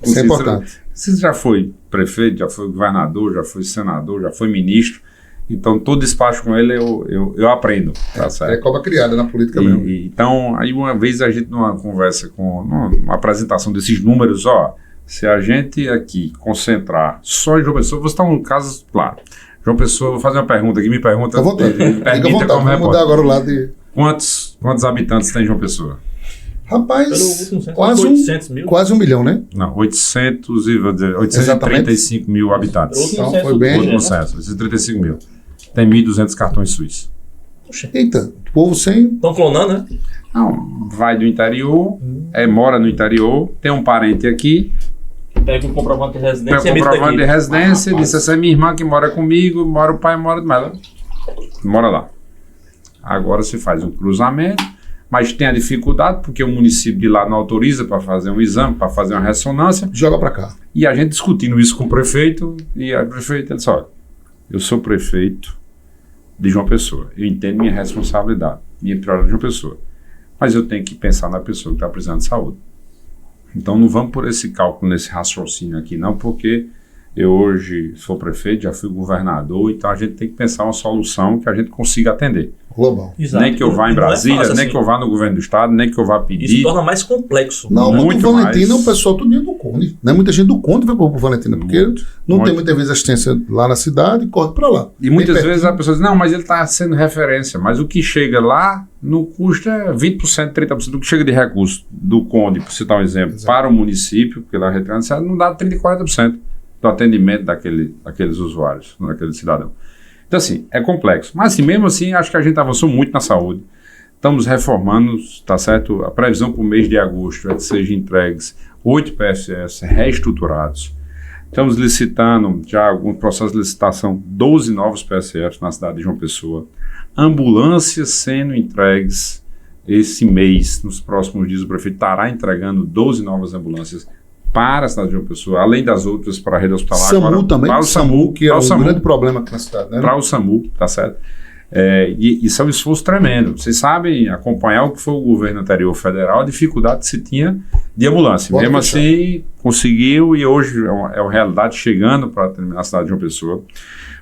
Isso é importante. Você já foi prefeito, já foi governador, já foi senador, já foi ministro. Então, todo despacho com ele eu aprendo. Tá certo? É cobra criada na política mesmo. Então, aí uma vez a gente numa conversa, numa apresentação desses números, se a gente aqui concentrar só em João Pessoa, vou citar um caso claro. João Pessoa, vou fazer uma pergunta aqui, me pergunta. Fica à vontade. Fica à vontade, vamos mudar agora o lado de... Quantos habitantes tem João Pessoa? Rapaz, quase 1 milhão, né? Não, 835 mil habitantes. Então, foi bem. 835 mil. Tem 1.200 cartões suíços. Eita, o povo sem... Estão clonando, né? Não, vai do interior, mora no interior, tem um parente aqui. Pega um comprovante de residência. Pega um comprovante de residência, disse essa é minha irmã que mora comigo, mora o pai, mora ela. Mora lá. Agora se faz um cruzamento, mas tem a dificuldade porque o município de lá não autoriza para fazer um exame, para fazer uma ressonância. Joga para cá. E a gente discutindo isso com o prefeito, e a prefeita disse, olha, eu sou prefeito de João Pessoa, eu entendo minha responsabilidade, minha prioridade de João Pessoa, mas eu tenho que pensar na pessoa que está precisando de saúde. Então não vamos por esse cálculo, nesse raciocínio aqui não, porque eu hoje sou prefeito, já fui governador, então a gente tem que pensar uma solução que a gente consiga atender. Global. Exato. Nem que eu vá em Brasília, nem que eu vá no governo do estado, nem que eu vá pedir. Isso torna mais complexo. Não, muito o Valentina, o pessoal todo dia do Conde. Não é muita gente do Conde vai para o Valentina, porque não tem muitas vezes assistência lá na cidade e corre para lá. E muitas vezes a pessoa diz, não, mas ele está sendo referência, mas o que chega lá no custo é 20%, 30% do que chega de recurso do Conde, por citar um exemplo, para o município, porque lá a rede não dá 30%, 40% do atendimento daqueles usuários, daquele cidadão. Então, assim, é complexo. Mas, assim, mesmo assim, acho que a gente avançou muito na saúde. Estamos reformando, tá certo? A previsão para o mês de agosto é que sejam entregues 8 PSS reestruturados. Estamos licitando, já algum processo de licitação, 12 novos PSFs na cidade de João Pessoa. Ambulâncias sendo entregues esse mês. Nos próximos dias, o prefeito estará entregando 12 novas ambulâncias para a cidade de João Pessoa, além das outras para a rede hospitalar. SAMU agora, também, para o SAMU, que é um grande problema aqui na cidade, né? Para o SAMU, tá certo? E isso é um esforço tremendo. Vocês sabem acompanhar o que foi o governo anterior federal, a dificuldade que se tinha de ambulância. Mesmo assim, conseguiu e hoje é uma realidade chegando para terminar a cidade de João Pessoa.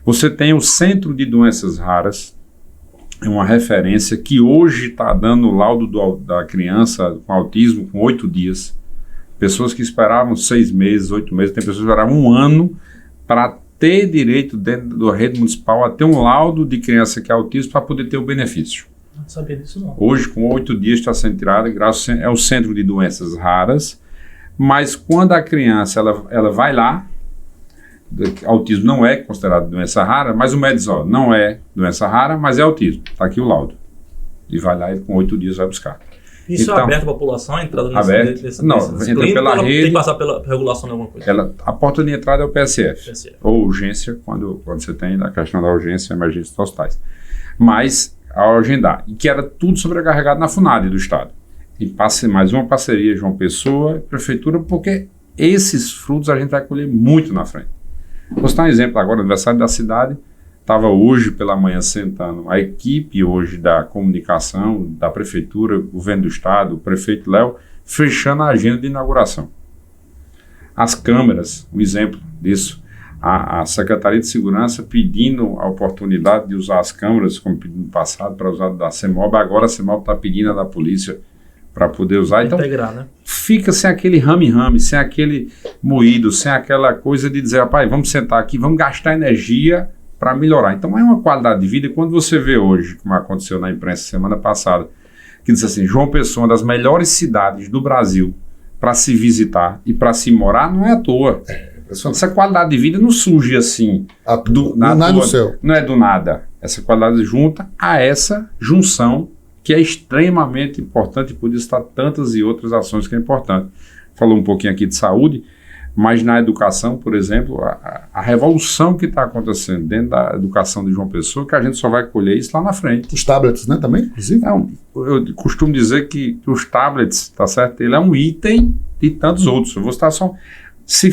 Você tem o Centro de Doenças Raras, é uma referência que hoje está dando o laudo da criança com autismo com 8 dias. Pessoas que esperavam 6 meses, 8 meses, tem pessoas que esperavam 1 ano para ter direito dentro da rede municipal a ter um laudo de criança que é autista para poder ter o benefício. Não sabia disso não. Hoje, com 8 dias está sendo tirada, é o Centro de Doenças Raras, mas quando a criança ela vai lá, autismo não é considerado doença rara, mas o médico diz, não é doença rara, mas é autismo, está aqui o laudo. E vai lá e com 8 dias vai buscar. Isso então, é aberto à população, a entrada nesse Não, entra pela rede. Tem que passar pela regulação de alguma coisa. A porta de entrada é o PSF. Ou urgência, quando você tem a questão da urgência e emergências hospitais. Mas, ao agendar, e que era tudo sobrecarregado na FUNAD do Estado. E mais uma parceria, João Pessoa, Prefeitura, porque esses frutos a gente vai colher muito na frente. Vou citar um exemplo agora, o aniversário da cidade, estava hoje pela manhã sentando a equipe hoje da comunicação, da Prefeitura, governo do Estado, o prefeito Léo, fechando a agenda de inauguração. As câmeras, um exemplo disso, a Secretaria de Segurança pedindo a oportunidade de usar as câmeras, como pedido no passado, para usar da CEMOB, agora a CEMOB está pedindo a da polícia para poder usar. Então, integrar, né? Fica sem aquele rame-rame, sem aquele moído, sem aquela coisa de dizer, rapaz, vamos sentar aqui, vamos gastar energia para melhorar. Então é uma qualidade de vida. E quando você vê hoje, como aconteceu na imprensa semana passada, que diz assim, João Pessoa, uma das melhores cidades do Brasil para se visitar e para se morar, não é à toa. Essa qualidade de vida não surge assim, do céu. Não é do nada. Essa qualidade junta a essa junção que é extremamente importante, e por isso está tantas e outras ações que é importante. Falou um pouquinho aqui de saúde, mas na educação, por exemplo, a revolução que está acontecendo dentro da educação de João Pessoa, que a gente só vai colher isso lá na frente. Os tablets, né, também, inclusive? Eu costumo dizer que os tablets, tá certo? Ele é um item de tantos outros. Eu vou citar só... Se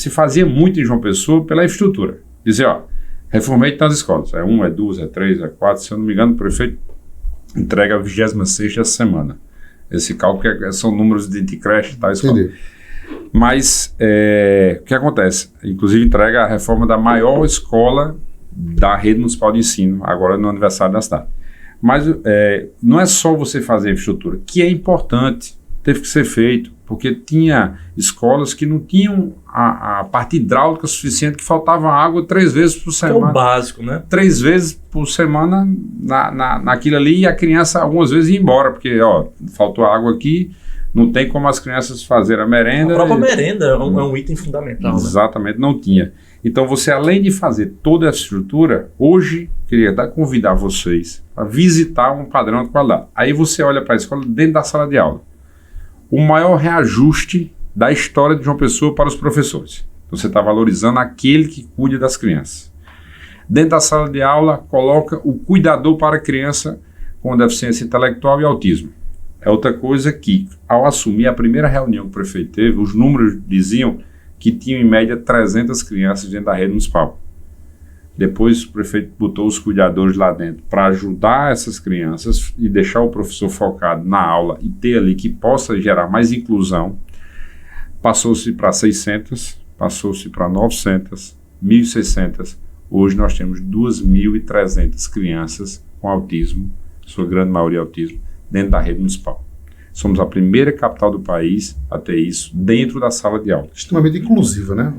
fazia muito em João Pessoa pela infraestrutura. Dizer, reformei tantas escolas. É 1, é 2, é 3, é 4. Se eu não me engano, o prefeito entrega a 26ª semana. Esse cálculo são números de creche e tal. Entendi. Mas o que acontece? Inclusive entrega a reforma da maior escola da rede municipal de ensino, agora no aniversário da cidade. Mas não é só você fazer a infraestrutura, que é importante, teve que ser feito, porque tinha escolas que não tinham a parte hidráulica suficiente, que faltava água 3 vezes por semana. É o básico, né? 3 vezes por semana naquilo ali, e a criança algumas vezes ia embora, porque faltou água aqui, não tem como as crianças fazerem a merenda. A própria merenda é um item fundamental. Exatamente, né? Não tinha. Então você, além de fazer toda essa estrutura, hoje queria convidar vocês a visitar um padrão de qualidade. Aí você olha para a escola dentro da sala de aula. O maior reajuste da história de João Pessoa para os professores. Então, você está valorizando aquele que cuida das crianças. Dentro da sala de aula, coloca o cuidador para a criança com deficiência intelectual e autismo. É outra coisa que, ao assumir a primeira reunião que o prefeito teve, os números diziam que tinham em média 300 crianças dentro da rede municipal. Depois o prefeito botou os cuidadores lá dentro para ajudar essas crianças e deixar o professor focado na aula e ter ali que possa gerar mais inclusão. Passou-se para 600, passou-se para 900, 1.600. Hoje nós temos 2.300 crianças com autismo, sua grande maioria autismo, dentro da rede municipal. Somos a primeira capital do país a ter isso dentro da sala de aula. Extremamente inclusiva, né?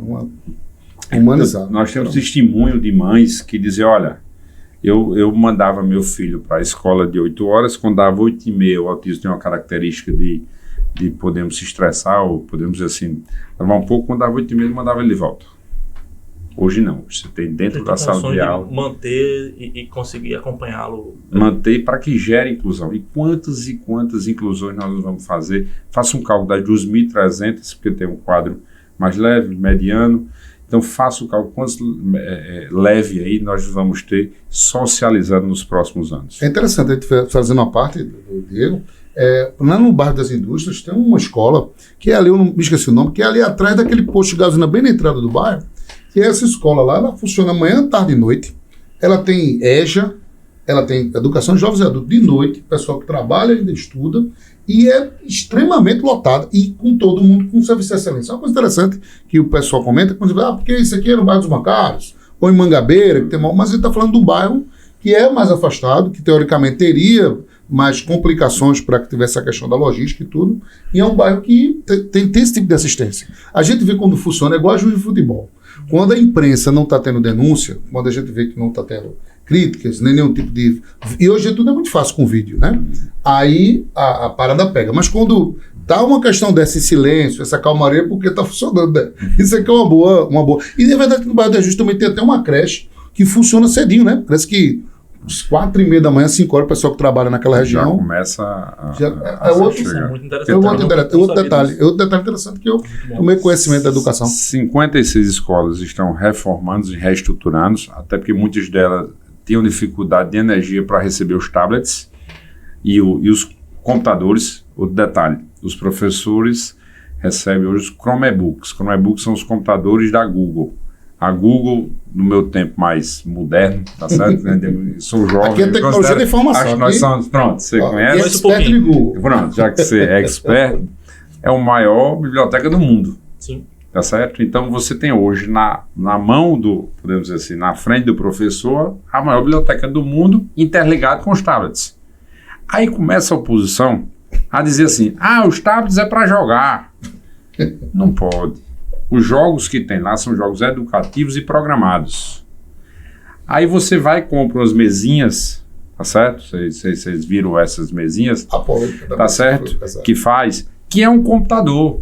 Humanizada. Nós temos testemunho de mães que dizem, olha, eu mandava meu filho para a escola de 8 horas, quando dava 8h30, o autismo tem uma característica de podemos se estressar, ou podemos dizer assim, levar um pouco, quando dava 8h30, eu mandava ele de volta. Hoje não, você tem dentro da sala de aula. Manter e conseguir acompanhá-lo. Manter para que gere inclusão. E quantas inclusões nós vamos fazer? Faça um cálculo das 2.300, porque tem um quadro mais leve, mediano. Então faça o cálculo quantos leve aí nós vamos ter socializando nos próximos anos. É interessante, a gente fazendo uma parte do Diego, lá no bairro das Indústrias tem uma escola, que é ali, eu não me esqueci o nome, que é ali atrás daquele posto de gasolina bem na entrada do bairro. E essa escola lá, ela funciona manhã, tarde e noite. Ela tem EJA, ela tem educação de jovens e adultos de noite, pessoal que trabalha e ainda estuda, e é extremamente lotada, e com todo mundo com serviço de excelência. É uma coisa interessante que o pessoal comenta, quando você fala, porque isso aqui é no bairro dos Bancários, ou em Mangabeira, que tem mal, mas ele está falando de um bairro que é mais afastado, que teoricamente teria mais complicações para que tivesse a questão da logística e tudo, e é um bairro que tem esse tipo de assistência. A gente vê quando funciona, é igual a juiz de futebol. Quando a imprensa não está tendo denúncia, quando a gente vê que não está tendo críticas, nem nenhum tipo de... E hoje tudo é muito fácil com vídeo, né? Aí a parada pega. Mas quando tá uma questão desse silêncio, essa calmaria, porque está funcionando, né? Isso aqui é uma boa... E, na verdade, no bairro da Justa também tem até uma creche que funciona cedinho, né? Parece que 4h30 da manhã, 5 horas, o pessoal que trabalha naquela região. Já começa a outro detalhe. Outro detalhe interessante que eu tomei conhecimento da educação. 56 escolas estão reformando e reestruturando, até porque muitas delas tinham dificuldade de energia para receber os tablets e os computadores. Outro detalhe, os professores recebem hoje os Chromebooks. Chromebooks são os computadores da Google. A Google, no meu tempo mais moderno, tá certo? Sou jovem. Aqui é tecnologia de informação. Acho que nós somos, pronto, você conhece? É expert de Google. Pronto, já que você é expert, é a maior biblioteca do mundo. Sim. Tá certo? Então você tem hoje na mão do, podemos dizer assim, na frente do professor, a maior biblioteca do mundo interligada com os tablets. Aí começa a oposição a dizer assim, os tablets é para jogar. Não pode. Os jogos que tem lá são jogos educativos e programados. Aí você vai e compra umas mesinhas, tá certo? Vocês viram essas mesinhas, tá certo? Que é um computador.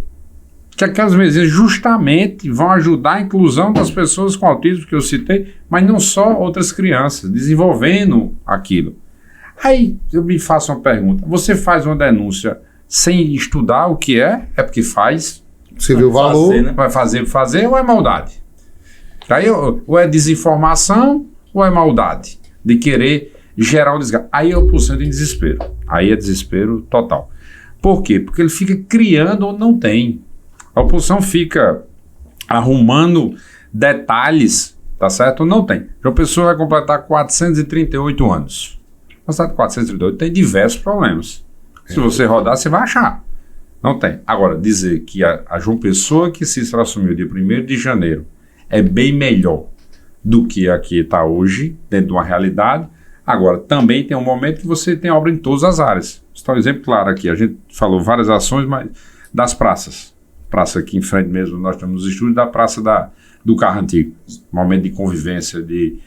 Que aquelas mesinhas justamente vão ajudar a inclusão das pessoas com autismo que eu citei, mas não só outras crianças, desenvolvendo aquilo. Aí eu me faço uma pergunta, você faz uma denúncia sem estudar o que é porque faz... Você viu o valor. Fazer, né? Vai fazer ou é maldade? Aí, ou é desinformação ou é maldade? De querer gerar um desgaste. Aí a oposição tem desespero. Aí é desespero total. Por quê? Porque ele fica criando onde não tem. A oposição fica arrumando detalhes, tá certo? Não tem. João Pessoa vai completar 438 anos. Na cidade de 438 tem diversos problemas. Se você rodar, você vai achar. Não tem. Agora, dizer que a João Pessoa que se assumiu dia 1º de janeiro é bem melhor do que a que está hoje, dentro de uma realidade. Agora, também tem um momento que você tem obra em todas as áreas. Está um exemplo claro aqui. A gente falou várias ações, mas das praças. Praça aqui em frente mesmo, nós temos os estúdios da Praça do Carro Antigo. Momento de convivência, de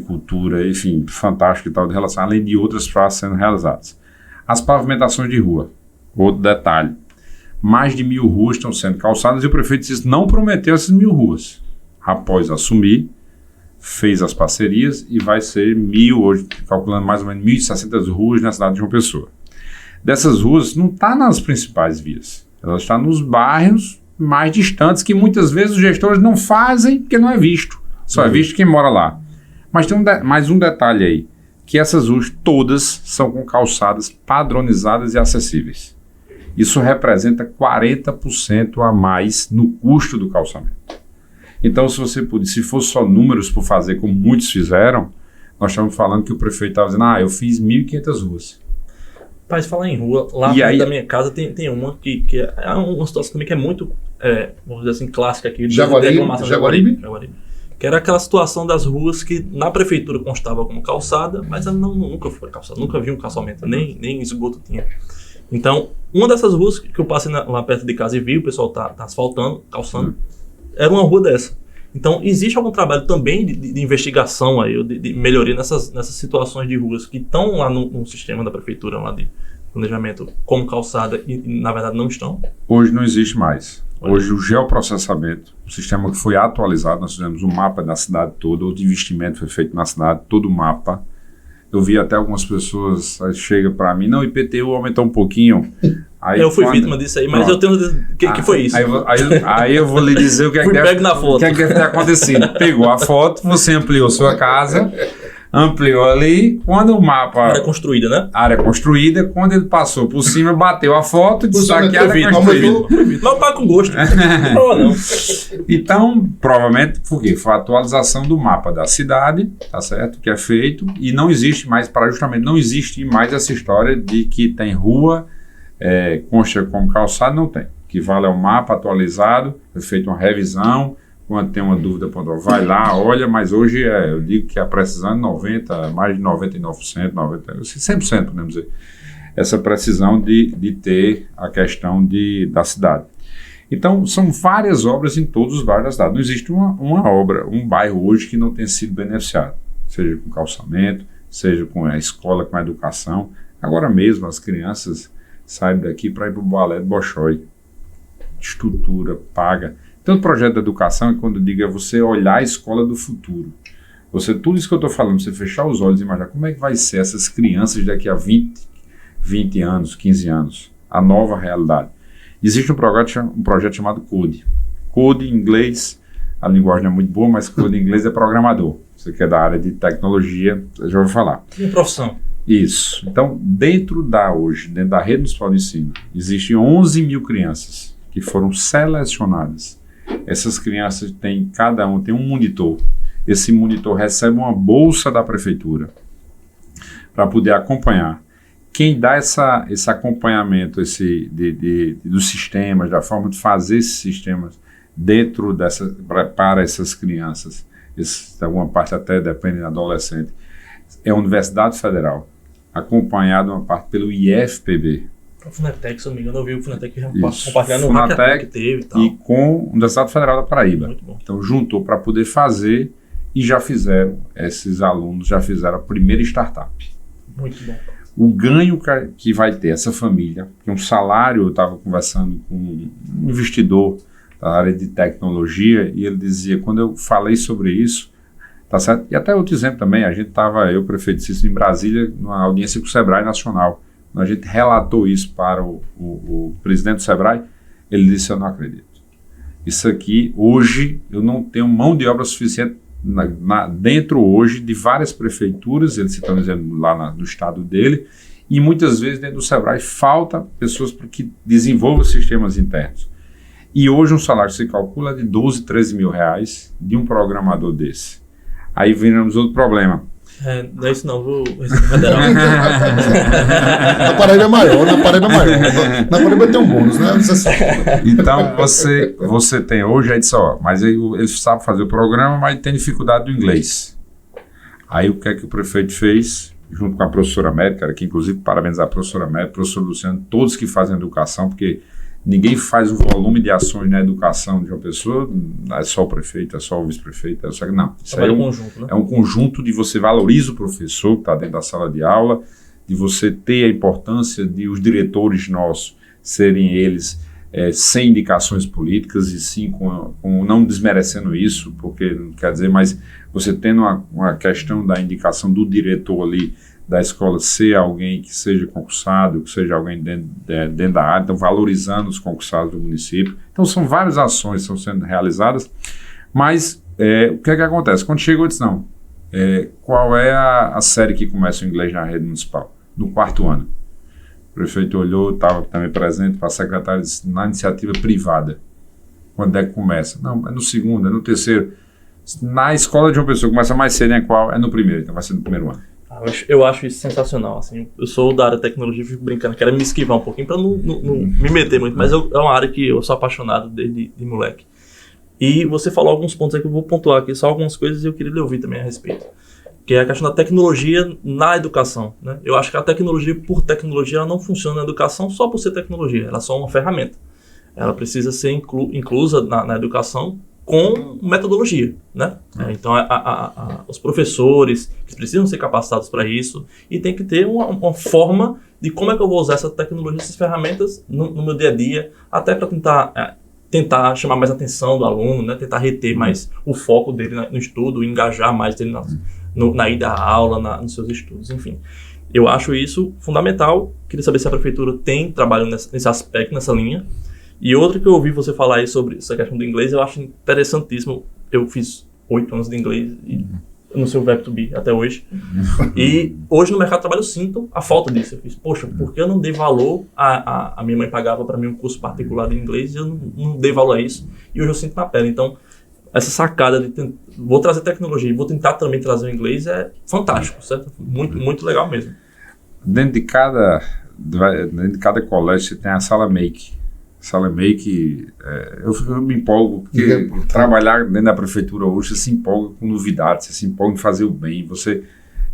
cultura, enfim, fantástico e tal, de relação, além de outras praças sendo realizadas. As pavimentações de rua. Outro detalhe. Mais de 1.000 ruas estão sendo calçadas e o prefeito disse não prometeu essas 1.000 ruas. Após assumir, fez as parcerias e vai ser 1.000, hoje calculando mais ou menos 1.060 ruas na cidade de João Pessoa. Dessas ruas não está nas principais vias, ela está nos bairros mais distantes que muitas vezes os gestores não fazem porque não é visto, só é visto quem mora lá. Mas tem mais um detalhe aí, que essas ruas todas são com calçadas padronizadas e acessíveis. Isso representa 40% a mais no custo do calçamento. Então, se fosse só números por fazer, como muitos fizeram, nós estamos falando que o prefeito estava dizendo, eu fiz 1.500 ruas. Mas falar em rua, lá da minha casa tem uma que é uma situação também que é muito, vamos dizer assim, clássica aqui. Jaguaribe. Que era aquela situação das ruas que na prefeitura constava como calçada, mas ela nunca foi calçada, nunca vi um calçamento, nem esgoto tinha. Então, uma dessas ruas que eu passei lá perto de casa e vi, o pessoal tá asfaltando, calçando, era uma rua dessa. Então, existe algum trabalho também de investigação aí, de melhoria nessas situações de ruas que estão lá no sistema da prefeitura, lá de planejamento, como calçada e na verdade não estão? Hoje não existe mais. Hoje o geoprocessamento, o sistema que foi atualizado, nós fizemos um mapa da cidade toda, o investimento foi feito na cidade, todo o mapa. Eu vi até algumas pessoas, chega para mim, não, o IPTU aumentou um pouquinho. Aí, eu fui vítima disso aí, mas eu tenho que foi isso? Aí eu vou lhe dizer o que é que deve ter acontecido. Pegou a foto, você ampliou sua casa, ampliou ali, quando o mapa... Área construída, né? Área construída, quando ele passou por cima, bateu a foto e disse aqui a área construída. Mas eu pago com gosto. Não. Então, provavelmente, por quê? Foi a atualização do mapa da cidade, tá certo? Que é feito, e não existe mais, justamente não existe mais essa história de que tem rua, consta como calçado, não tem. O que vale é o mapa atualizado, foi feita uma revisão. Quando tem uma dúvida, vai lá, olha, mas hoje eu digo que a precisão é mais de 99%, 100%, podemos dizer, essa precisão de ter a questão da cidade. Então, são várias obras em todos os bairros da cidade. Não existe uma obra, um bairro hoje que não tenha sido beneficiado, seja com calçamento, seja com a escola, com a educação. Agora mesmo, as crianças saem daqui para ir para o Balé do Bolshoi. Estrutura, paga. Então, o projeto da educação, quando eu digo, é você olhar a escola do futuro. tudo isso que eu estou falando, você fechar os olhos e imaginar como é que vai ser essas crianças daqui a 20 anos, 15 anos, a nova realidade. Existe um projeto chamado CODE. CODE em inglês, a linguagem não é muito boa, mas CODE em inglês é programador. Você que é da área de tecnologia, eu já vou falar. Minha profissão. Isso. Então, dentro da rede municipal de ensino, existem 11 mil crianças que foram selecionadas. Essas crianças cada um tem um monitor. Esse monitor recebe uma bolsa da prefeitura para poder acompanhar. Quem dá esse acompanhamento dos sistemas, da forma de fazer esses sistemas dentro para essas crianças, alguma parte até depende do adolescente, é a Universidade Federal, acompanhado uma parte pelo IFPB. O Funatec, se eu não me engano, eu vi o Funatec compartilhando o hackathon que teve e tal. E com a Universidade Federal da Paraíba. Muito bom. Então juntou para poder fazer e esses alunos já fizeram a primeira startup. Muito bom. O ganho que vai ter essa família, que um salário, eu estava conversando com um investidor da área de tecnologia e ele dizia, quando eu falei sobre isso, tá certo? E até outro exemplo também, eu, prefeito Cícero, em Brasília, numa audiência com o Sebrae Nacional. Quando a gente relatou isso para o presidente do Sebrae, ele disse, eu não acredito. Isso aqui, hoje, eu não tenho mão de obra suficiente dentro hoje de várias prefeituras, eles estão dizendo lá no estado dele, e muitas vezes dentro do Sebrae falta pessoas que desenvolvam sistemas internos. E hoje um salário se calcula de 12, 13 mil reais de um programador desse. Aí viramos outro problema. Não é isso não, vou federal. Na Paraíba é maior, Na Paraíba tem um bônus, né? Então você tem hoje, aí disse, mas ele sabe fazer o programa, mas tem dificuldade do inglês. Aí o que é que o prefeito fez, junto com a professora médica, que inclusive parabenizar a professora médica, professor Luciano, todos que fazem educação, porque ninguém faz o volume de ações na educação de uma pessoa, é só o prefeito, é só o vice-prefeito, não. Isso aí conjunto, né? É um conjunto de você valoriza o professor que está dentro da sala de aula, de você ter a importância de os diretores nossos serem eles sem indicações políticas e sim com não desmerecendo isso, porque não quer dizer, mas você tendo uma questão da indicação do diretor ali da escola ser alguém que seja concursado, que seja alguém dentro da área, então valorizando os concursados do município. Então são várias ações que estão sendo realizadas, mas o que é que acontece? Quando chegou, eu disse, não, qual é a série que começa o inglês na rede municipal? No 4º ano. O prefeito olhou, estava também presente para a secretária, disse, na iniciativa privada. Quando é que começa? Não, é no 2º, é no 3º. Na escola de uma pessoa começa mais cedo, qual? É no 1º, então vai ser no 1º ano. Eu acho isso sensacional, assim, eu sou da área de tecnologia, fico brincando, quero me esquivar um pouquinho para não me meter muito, mas é uma área que eu sou apaixonado desde de moleque. E você falou alguns pontos aí que eu vou pontuar aqui, só algumas coisas e eu queria lhe ouvir também a respeito, que é a questão da tecnologia na educação, né? Eu acho que a tecnologia por tecnologia ela não funciona na educação só por ser tecnologia, ela é só uma ferramenta, ela precisa ser inclusa na educação com metodologia, né? Então, os professores precisam ser capacitados para isso e tem que ter uma forma de como é que eu vou usar essa tecnologia, essas ferramentas no meu dia a dia, até para tentar chamar mais a atenção do aluno, né? Tentar reter mais o foco dele no estudo, engajar mais dele na ida à aula, nos seus estudos, enfim. Eu acho isso fundamental. Queria saber se a prefeitura tem trabalho nesse aspecto, nessa linha. E outra que eu ouvi você falar aí sobre essa questão do inglês, eu acho interessantíssimo. Eu fiz 8 anos de inglês e no seu Web2B até hoje. E hoje no mercado de trabalho eu sinto a falta disso. Eu fiz, poxa, por que eu não dei valor a minha mãe pagava para mim um curso particular de inglês e eu não dei valor a isso. E hoje eu sinto na pele. Então, essa sacada de vou trazer tecnologia e vou tentar também trazer o inglês é fantástico, certo? Muito, muito legal mesmo. Dentro de cada colégio você tem a sala Make. Sala Make, eu me empolgo, porque trabalhar dentro da prefeitura hoje, você se empolga com novidades, você se empolga em fazer o bem.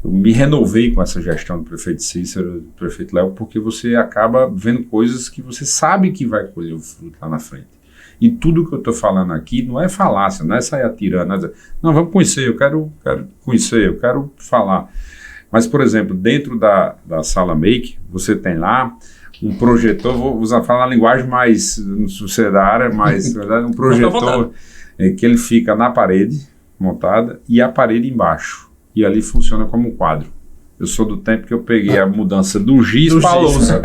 Eu me renovei com essa gestão do prefeito Cícero, do prefeito Léo, porque você acaba vendo coisas que você sabe que vai colher o fruto lá na frente. E tudo que eu estou falando aqui não é falácia, não é sair atirando, não é dizer, não, vamos conhecer, eu quero conhecer, eu quero falar. Mas, por exemplo, dentro da sala Make, você tem lá um projetor, vou falar a linguagem mais, não sei se é da área, mas um projetor que ele fica na parede, montada e a parede embaixo. E ali funciona como um quadro. Eu sou do tempo que eu peguei a mudança do giz para a lousa.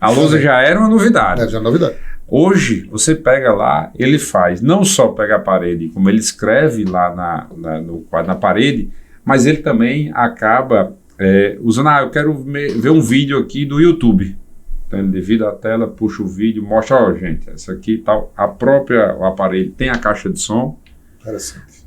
A lousa já era uma novidade. Já é novidade. Hoje, você pega lá, ele faz, não só pega a parede, como ele escreve lá no quadro, na parede, mas ele também acaba usando, eu quero ver um vídeo aqui do YouTube. Então ele divide a tela, puxa o vídeo, mostra, gente, essa aqui tal. O aparelho tem a caixa de som.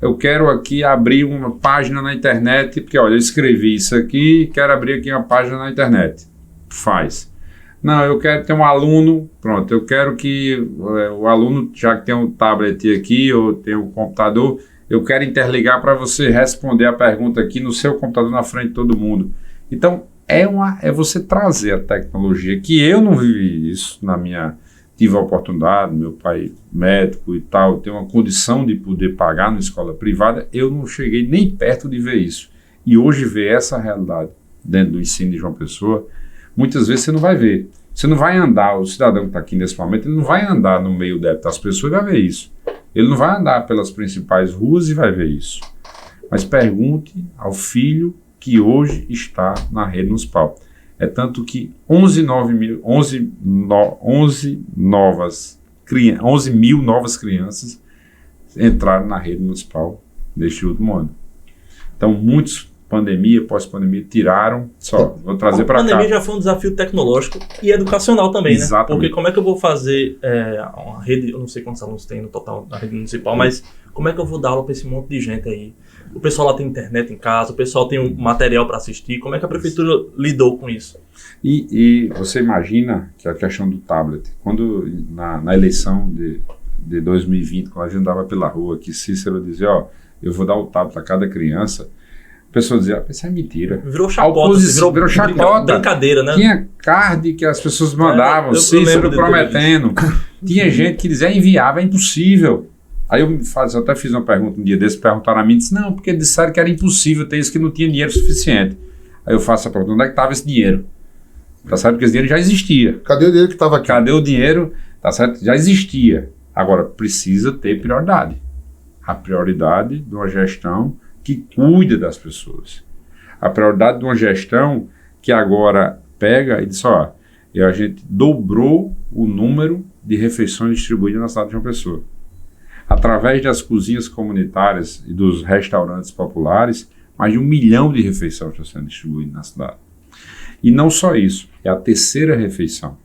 Eu quero aqui abrir uma página na internet, porque olha, eu escrevi isso aqui, quero abrir aqui uma página na internet. Faz. Não, eu quero ter um aluno, pronto, eu quero que o aluno, já que tem um tablet aqui, ou tem um computador, eu quero interligar para você responder a pergunta aqui no seu computador na frente de todo mundo. Então, é você trazer a tecnologia, que eu não vivi isso tive a oportunidade, meu pai médico e tal, ter uma condição de poder pagar na escola privada, eu não cheguei nem perto de ver isso. E hoje ver essa realidade dentro do ensino de João Pessoa, muitas vezes você não vai ver. Você não vai andar, o cidadão que está aqui nesse momento, ele não vai andar no meio das pessoas e vai ver isso. Ele não vai andar pelas principais ruas e vai ver isso. Mas pergunte ao filho que hoje está na rede municipal. É tanto que 11 mil novas crianças entraram na rede municipal neste último ano. Então, muitos, pandemia, pós-pandemia, tiraram, vou trazer para cá. A pandemia já foi um desafio tecnológico e educacional também, exatamente, né? Porque como é que eu vou fazer uma rede, eu não sei quantos alunos tem no total na rede municipal, mas como é que eu vou dar aula para esse monte de gente aí? O pessoal lá tem internet em casa, o pessoal tem um material para assistir. Como é que a prefeitura lidou com isso? E você imagina que a questão do tablet, quando na eleição de 2020, quando a gente andava pela rua, que Cícero dizia, eu vou dar o tablet a cada criança, a pessoa dizia, isso é mentira. Virou chacota, virou chacota. Brincadeira, né? Tinha card que as pessoas mandavam, Cícero prometendo. Tinha gente que dizia, é inviável, é impossível. Aí eu até fiz uma pergunta um dia desse, perguntaram a mim, disse, não, porque disseram que era impossível ter isso, que não tinha dinheiro suficiente. Aí eu faço a pergunta, onde é que estava esse dinheiro? Tá certo? Porque esse dinheiro já existia. Cadê o dinheiro que estava aqui? Cadê o dinheiro? Tá certo? Já existia. Agora, precisa ter prioridade. A prioridade de uma gestão que cuida das pessoas. A prioridade de uma gestão que agora pega e diz, a gente dobrou o número de refeições distribuídas na cidade de João Pessoa. Através das cozinhas comunitárias e dos restaurantes populares, mais de 1 milhão de refeições estão sendo distribuídas na cidade. E não só isso, é a terceira refeição.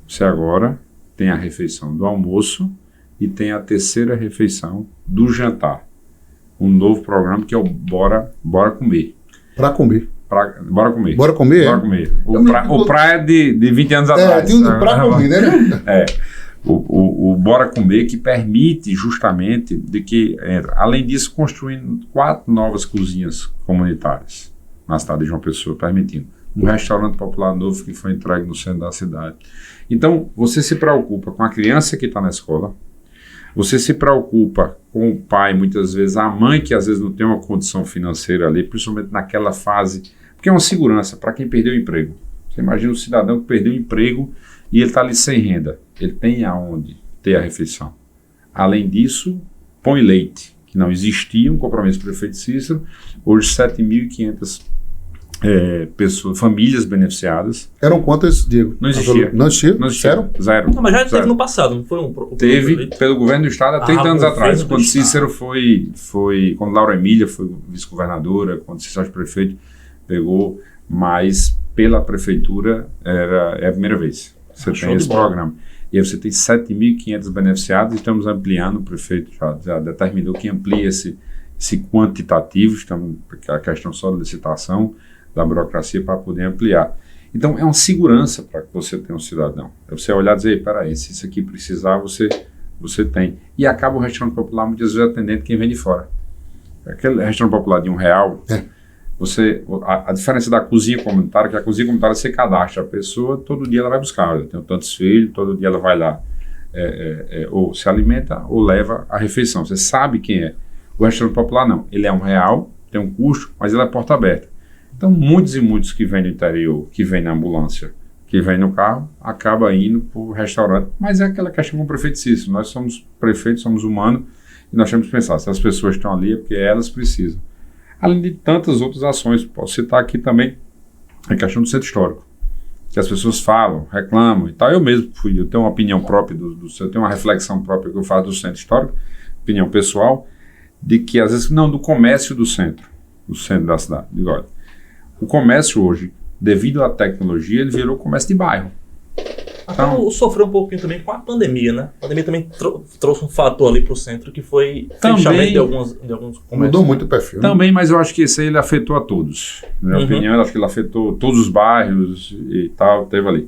Você agora tem a refeição do almoço e tem a terceira refeição do jantar. Um novo programa que é o Bora Comer. Para comer. Bora comer. Bora comer? Bora comer. O praia de 20 anos atrás. Tem um para comer, né? O Bora Comer, que permite justamente de que, além disso, construindo 4 novas cozinhas comunitárias na cidade de João Pessoa, permitindo um restaurante popular novo que foi entregue no centro da cidade. Então, você se preocupa com a criança que está na escola, você se preocupa com o pai, muitas vezes, a mãe que às vezes não tem uma condição financeira ali, principalmente naquela fase, porque é uma segurança para quem perdeu o emprego. Você imagina um cidadão que perdeu o emprego e ele está ali sem renda. Ele tem aonde ter a refeição. Além disso, pão e leite, que não existia, um compromisso do prefeito Cícero. Hoje, 7.500 pessoas, famílias beneficiadas. Eram quantas, Diego? Não existia. Não existia? Zero? Zero. Não, mas já teve no passado, não foi Teve pelo governo do estado há 30 anos atrás, quando Cícero quando Laura Emília foi vice-governadora, quando Cícero foi prefeito, pegou, mas pela prefeitura é a primeira vez. Você tem esse programa. E aí você tem 7.500 beneficiados e estamos ampliando, o prefeito já determinou que amplie esse quantitativo, estamos, a questão só da licitação, da burocracia para poder ampliar. Então é uma segurança para que você tenha um cidadão. É você olhar e dizer, peraí, se isso aqui precisar, você tem. E acaba o restaurante popular muitas vezes atendendo quem vem de fora. Aquele restaurante popular de R$1, a diferença da cozinha comunitária, que a cozinha comunitária você cadastra a pessoa, todo dia ela vai buscar, eu tenho tantos filhos, todo dia ela vai lá, ou se alimenta ou leva a refeição, você sabe quem é. O restaurante popular não, ele é R$1, tem um custo, mas ele é porta aberta. Então muitos e muitos que vêm do interior, que vêm na ambulância, que vêm no carro, acaba indo para o restaurante, mas é aquela questão com o prefeito Cícero, nós somos prefeitos, somos humanos, E nós temos que pensar, se as pessoas estão ali é porque elas precisam. Além de tantas outras ações, posso citar aqui também a questão do centro histórico, que as pessoas falam, reclamam e tal. Eu mesmo eu tenho uma opinião própria, eu tenho uma reflexão própria que eu faço do centro histórico, opinião pessoal, de que às vezes, não, do comércio do centro da cidade. Digo, olha, o comércio hoje, devido à tecnologia, ele virou comércio de bairro. Então, sofreu um pouquinho também com a pandemia, né? A pandemia também trouxe um fator ali para o centro que foi fechamento de alguns comércios. Mudou muito o perfil. Também, mas eu acho que esse aí ele afetou a todos. Na minha opinião, eu acho que ele afetou todos os bairros e tal, teve ali.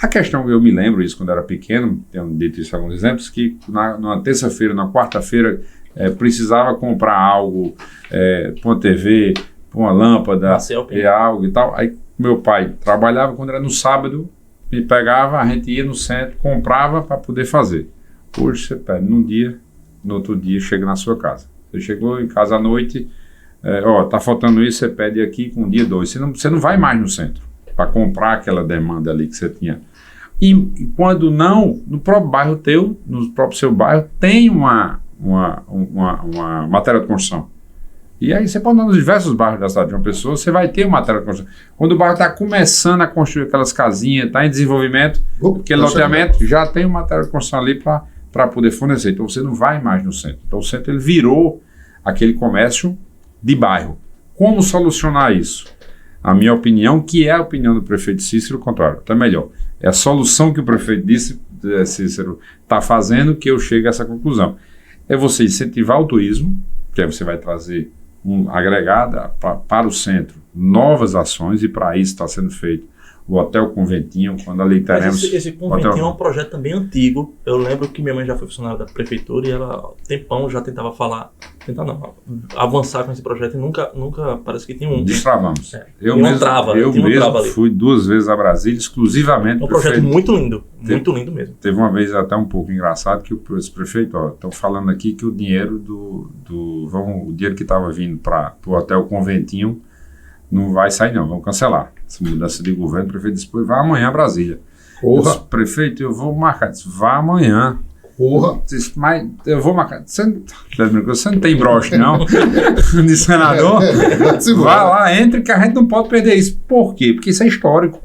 A questão, eu me lembro isso quando eu era pequeno, tenho dito isso em alguns exemplos, que na terça-feira, na quarta-feira, precisava comprar algo para uma TV, para uma lâmpada, algo e tal. Aí meu pai trabalhava quando era no sábado, me pegava, a gente ia no centro, comprava para poder fazer. Hoje você pede num dia, no outro dia chega na sua casa. Você chegou em casa à noite, tá faltando isso, você pede aqui com dia 2. Você não vai mais no centro para comprar aquela demanda ali que você tinha. E quando não, no próprio bairro teu, no próprio seu bairro, tem uma matéria de construção. E aí você pode andar nos diversos bairros da cidade de uma pessoa, você vai ter uma matéria de construção. Quando o bairro está começando a construir aquelas casinhas, está em desenvolvimento, aquele loteamento, já tem uma matéria de construção ali para poder fornecer. Então você não vai mais no centro. Então o centro ele virou aquele comércio de bairro. Como solucionar isso? A minha opinião, que é a opinião do prefeito Cícero, o contrário, até melhor. É a solução que o prefeito Cícero está fazendo que eu chegue a essa conclusão. É você incentivar o turismo, que aí você vai trazer agregada para o centro novas ações, e para isso está sendo feito o Hotel Conventinho, quando ali teremos... Mas esse Conventinho é um projeto também antigo. Eu lembro que minha mãe já foi funcionária da prefeitura e ela, há tempão, já tentava avançar com esse projeto e nunca parece que tinha um... Destravamos. Eu mesmo fui 2 vezes a Brasília, exclusivamente... É um projeto muito lindo, muito lindo mesmo. Teve uma vez até um pouco engraçado que esse prefeito, estão falando aqui que o dinheiro o dinheiro que estava vindo para o Hotel Conventinho não vai sair não, vamos cancelar. Essa mudança de governo, o prefeito disse, pois vá amanhã a Brasília. Eu disse, prefeito, eu vou marcar. Disse, vá amanhã. Disse, mas eu vou marcar. Você não tem broche, não? De senador? Vá lá, entre, que a gente não pode perder isso. Por quê? Porque isso é histórico.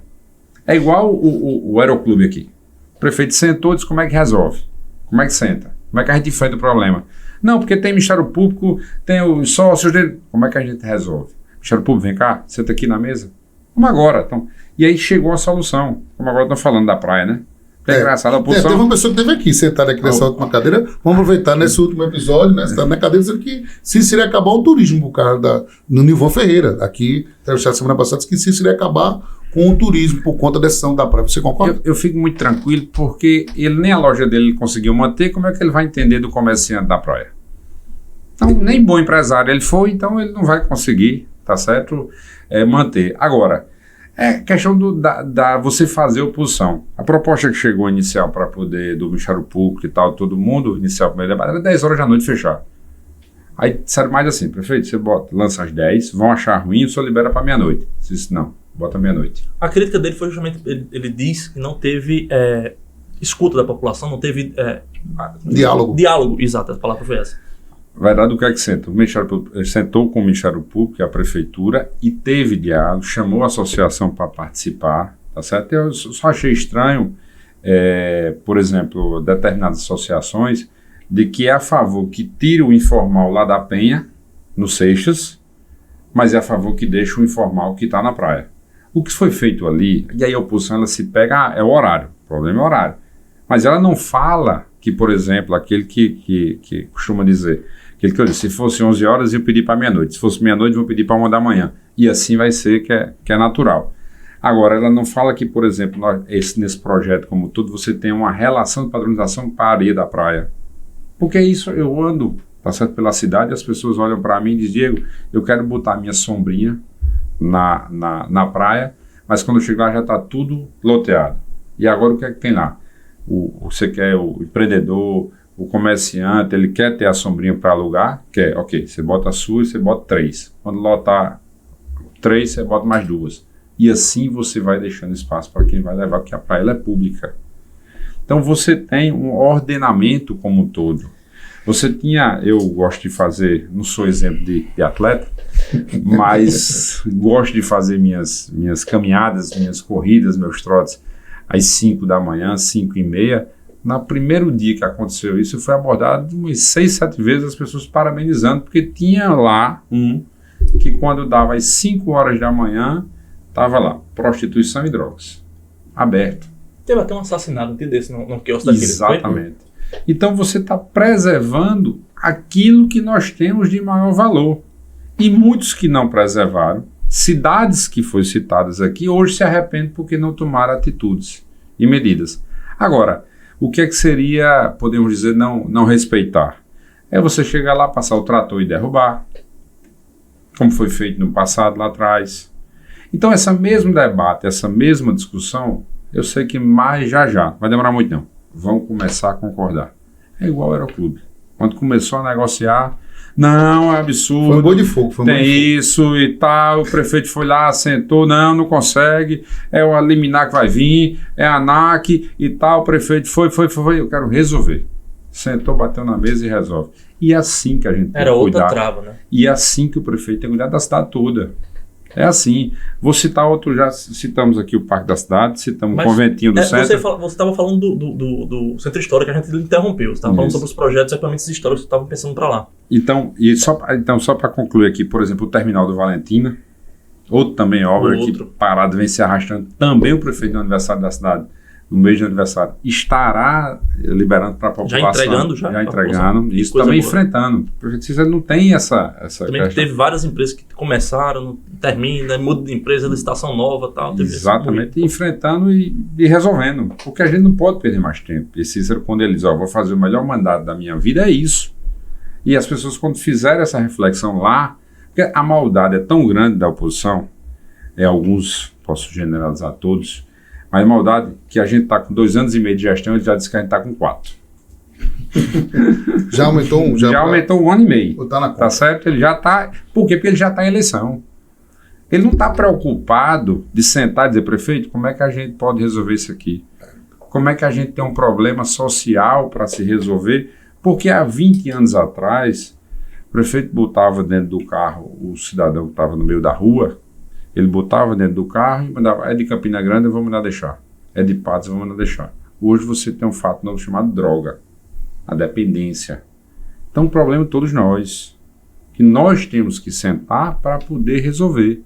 É igual o Aeroclube aqui. O prefeito sentou e disse, como é que resolve? Como é que senta? Como é que a gente enfrenta o problema? Não, porque tem Ministério Público, tem os sócios dele. Como é que a gente resolve? Ministério Público, vem cá, senta aqui na mesa. Como agora? Então, e aí chegou a solução. Como agora estão falando da praia, né? É engraçado a posição. Teve uma pessoa que esteve aqui sentada aqui nessa última cadeira. Vamos aproveitar nesse último episódio, né? Sentada na cadeira, dizendo que se iria acabar o turismo por causa no Nilvan Ferreira. Aqui, semana passada, disse que se iria acabar com o turismo por conta da decisão da praia. Você concorda? Eu fico muito tranquilo, porque ele nem a loja dele conseguiu manter. Como é que ele vai entender do comerciante da praia? Então, nem bom empresário ele foi, então ele não vai conseguir, tá certo? Manter. Agora, é questão da você fazer oposição. A proposta que chegou inicial para poder, do Ministério Público e tal, todo mundo, iniciar o primeiro debate, era 10 horas da noite fechar. Aí disseram mais assim, prefeito, você lança às 10, vão achar ruim, o senhor libera para meia-noite. Disse, não, bota meia-noite. A crítica dele foi justamente, ele disse que não teve escuta da população, não teve... diálogo. Diálogo, exato, a palavra foi essa. Vai dar do que é que senta? O Ministério Público sentou com o Ministério Público e a Prefeitura e teve diálogo, chamou a associação para participar, tá certo? Eu só achei estranho, por exemplo, determinadas associações, de que é a favor que tire o informal lá da Penha, no Seixas, mas é a favor que deixe o informal que está na praia. O que foi feito ali, e aí a oposição ela se pega, é o horário, o problema é o horário. Mas ela não fala que, por exemplo, aquele que costuma dizer, aquele que eu disse, se fosse 11 horas eu pedi para meia-noite, se fosse meia-noite eu vou pedir para 1 da manhã, e assim vai ser que é natural. Agora, ela não fala que, por exemplo, nesse projeto como todo, você tem uma relação de padronização para a areia da praia. Porque isso, eu ando, tá certo, pela cidade, as pessoas olham para mim e dizem, Diego, eu quero botar minha sombrinha na praia, mas quando eu chegar lá já está tudo loteado. E agora o que é que tem lá? Você quer o empreendedor, o comerciante, ele quer ter a sombrinha para alugar? Quer, ok, você bota a sua e você bota 3. Quando lotar 3, você bota mais 2. E assim você vai deixando espaço para quem vai levar, porque a praia ela é pública. Então você tem um ordenamento como um todo. Você tinha, eu gosto de fazer, não sou exemplo de atleta, mas gosto de fazer minhas caminhadas, minhas corridas, meus trotes às 5 da manhã, 5h30. No primeiro dia que aconteceu isso, eu fui abordado umas 6, 7 vezes, as pessoas parabenizando, porque tinha lá que quando dava às 5 horas da manhã, estava lá, prostituição e drogas, aberto. Teve até um assassinato desse no quiosque daquele. Exatamente. Então você está preservando aquilo que nós temos de maior valor. E muitos que não preservaram, cidades que foram citadas aqui, hoje se arrependem porque não tomaram atitudes e medidas. Agora, o que é que seria, podemos dizer, não respeitar? É você chegar lá, passar o trator e derrubar, como foi feito no passado lá atrás. Então, esse mesmo debate, essa mesma discussão, eu sei que mais já, vai demorar muito não. Vão começar a concordar. É igual ao Aeroclube. Quando começou a negociar, não, é absurdo. Foi um boi de fogo. Tem isso e tal, o prefeito foi lá, sentou, não consegue, é o liminar que vai vir, é a ANAC e tal, o prefeito foi, eu quero resolver. Sentou, bateu na mesa e resolve. E é assim que a gente tem que cuidar. Era outra trava, né? E é assim que o prefeito tem que cuidar da cidade toda. É assim. Vou citar outro, já citamos aqui o Parque da Cidade, citamos o Conventinho do Centro. Você estava falando do Centro Histórico, que a gente interrompeu. Você estava falando sobre os projetos e equipamentos históricos que estavam pensando para lá. Então, só para concluir aqui, por exemplo, o Terminal do Valentina, outro também obra que parado vem se arrastando, também o prefeito do aniversário da cidade, no mês do aniversário, estará liberando para a população. Já entregando. Isso também boa. Enfrentando. O prefeito não tem essa também questão. Teve várias empresas que começaram, termina, muda de empresa, licitação nova e tal. Exatamente, enfrentando e resolvendo. Porque a gente não pode perder mais tempo. E Cícero, quando ele diz, vou fazer o melhor mandato da minha vida, é isso. E as pessoas, quando fizerem essa reflexão lá, porque a maldade é tão grande da oposição, alguns, posso generalizar todos, mas a maldade que a gente está com 2 anos e meio de gestão, ele já disse que a gente está com 4. Já aumentou Já aumentou 1 ano e meio. Tá na conta. Tá certo? Ele já está. Por quê? Porque ele já está em eleição. Ele não está preocupado de sentar e dizer, prefeito, como é que a gente pode resolver isso aqui? Como é que a gente tem um problema social para se resolver? Porque há 20 anos atrás, o prefeito botava dentro do carro o cidadão que estava no meio da rua. Ele botava dentro do carro e mandava, é de Campina Grande, eu vou mandar deixar. É de Patos, eu vou mandar deixar. Hoje você tem um fato novo chamado droga, a dependência. Então o problema é todos nós, que nós temos que sentar para poder resolver.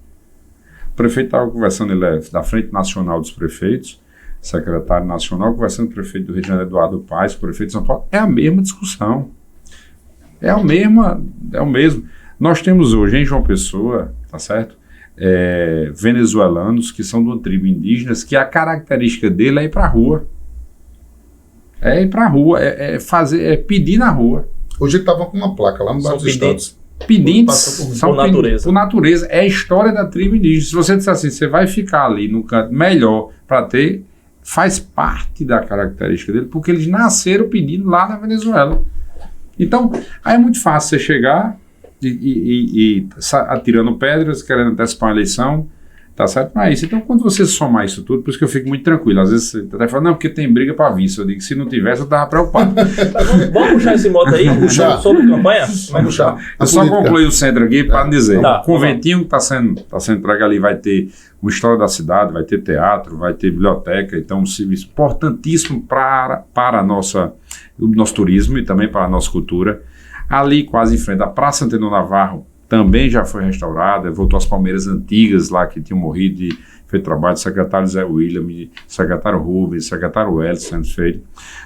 O prefeito estava conversando, ele é da Frente Nacional dos Prefeitos, secretário nacional, conversando com o prefeito do Rio de Janeiro, Eduardo Paes, o prefeito de São Paulo, é a mesma discussão. É o mesmo. Nós temos hoje em João Pessoa, tá certo? Venezuelanos que são de uma tribo indígena, que a característica dele é ir para a rua. É ir para a rua, é pedir na rua. Hoje ele estava com uma placa lá no Bairro dos Estados. Pedintes por natureza. Por natureza. É a história da tribo indígena. Se você disser assim, você vai ficar ali no canto melhor para ter, faz parte da característica dele, porque eles nasceram pedindo lá na Venezuela. Então, aí é muito fácil você chegar e atirando pedras, querendo antecipar a eleição, tá certo? Não é isso. Então, quando você somar isso tudo, por isso que eu fico muito tranquilo. Às vezes você até fala, não, porque tem briga para vice. Eu digo, se não tivesse, eu tava preocupado. Vamos puxar esse moto aí? Sobre campanha? Vamos puxar. Eu só concluir o centro aqui para dizer. O conventinho que está sendo entregue ali vai ter uma história da cidade, vai ter teatro, vai ter biblioteca. Então, um serviço importantíssimo para o nosso turismo e também para a nossa cultura. Ali, quase em frente à Praça Antenor Navarro, também já foi restaurada, voltou às palmeiras antigas lá que tinham morrido e feito trabalho do secretário Zé William, secretário Rubens, secretário Wellington sendo feito.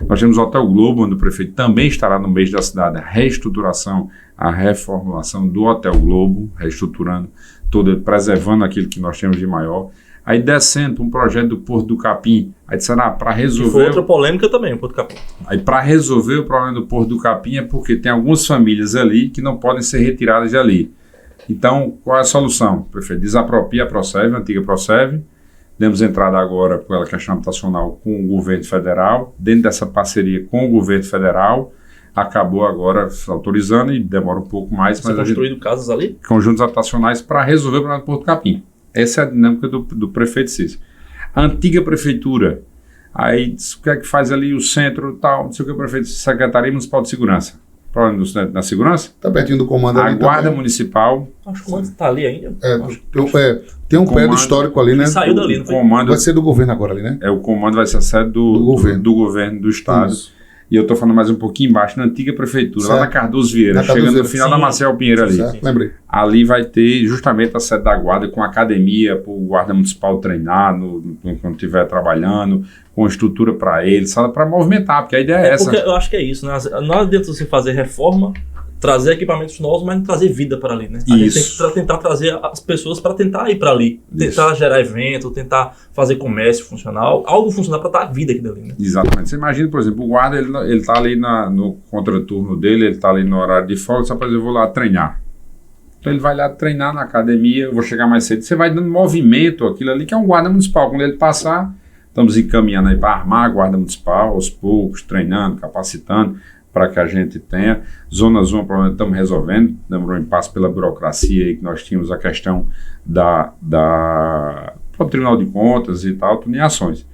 Nós temos o Hotel Globo, onde o prefeito também estará no mês da cidade, a reestruturação, a reformulação do Hotel Globo, reestruturando, preservando aquilo que nós temos de maior. Aí descendo um projeto do Porto do Capim, aí será para resolver... Foi outra polêmica também, o Porto do Capim. Aí para resolver o problema do Porto do Capim é porque tem algumas famílias ali que não podem ser retiradas de ali. Então, qual é a solução? Prefeito, desapropria a Procev, a antiga Procev, demos entrada agora pela questão habitacional com o governo federal, dentro dessa parceria com o governo federal, acabou agora autorizando e demora um pouco mais. Você construído casas ali? Conjuntos habitacionais para resolver o problema do Porto do Capim. Essa é a dinâmica do prefeito Cícero. A antiga prefeitura, aí o que é que faz ali o centro tal, não sei o que, o prefeito, Secretaria Municipal de Segurança. Problema na segurança? Está pertinho do comando ali. A Guarda Municipal. Acho que o comando está ali ainda. Tem um prédio histórico ali, né? Saiu dali, não foi? Comando, vai ser do governo agora ali, né? O comando vai ser a sede do governo do estado. Isso. E eu estou falando mais um pouquinho embaixo, na antiga prefeitura, certo. Lá na Cardoso Vieira, chegando no final da Marcel Pinheiro ali. Lembrei. Ali vai ter justamente a sede da guarda, com academia para o guarda municipal treinar quando estiver trabalhando, com estrutura para ele, para movimentar, porque a ideia é essa. Porque eu acho que é isso, né? Não adianta você fazer reforma, trazer equipamentos novos, mas não trazer vida para ali, né? A gente tem que tentar trazer as pessoas para tentar ir para ali, tentar gerar evento, tentar fazer comércio funcional, algo funcionar para dar vida aqui dali, né? Exatamente. Você imagina, por exemplo, o guarda, ele tá ali no contraturno dele, ele tá ali no horário de folga, só para dizer, eu vou lá treinar. Então ele vai lá treinar na academia, eu vou chegar mais cedo, você vai dando movimento, aquilo ali que é um guarda municipal. Quando ele passar, estamos encaminhando aí para armar a guarda municipal, aos poucos, treinando, capacitando, para que a gente tenha. Zona 1, provavelmente estamos resolvendo, demorou um impasse pela burocracia aí, que nós tínhamos a questão do Tribunal de Contas e tal, tudo em ações.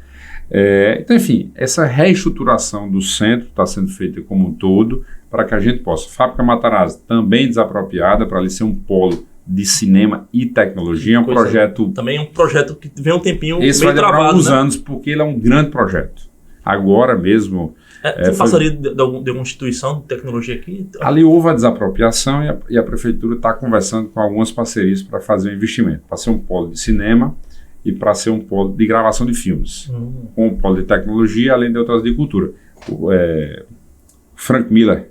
Então, enfim, essa reestruturação do centro está sendo feita como um todo, para que a gente possa. Fábrica Matarazzo, também desapropriada, para ali ser um polo de cinema e tecnologia, é um projeto... Também é um projeto que vem um tempinho esse meio travado, vai demorar alguns anos, porque ele é um grande projeto. Agora mesmo... Tem parceria de alguma instituição de tecnologia aqui? Ali houve a desapropriação e a prefeitura está conversando com algumas parcerias para fazer um investimento, para ser um polo de cinema e para ser um polo de gravação de filmes, com um polo de tecnologia, além de outras de cultura. Frank Miller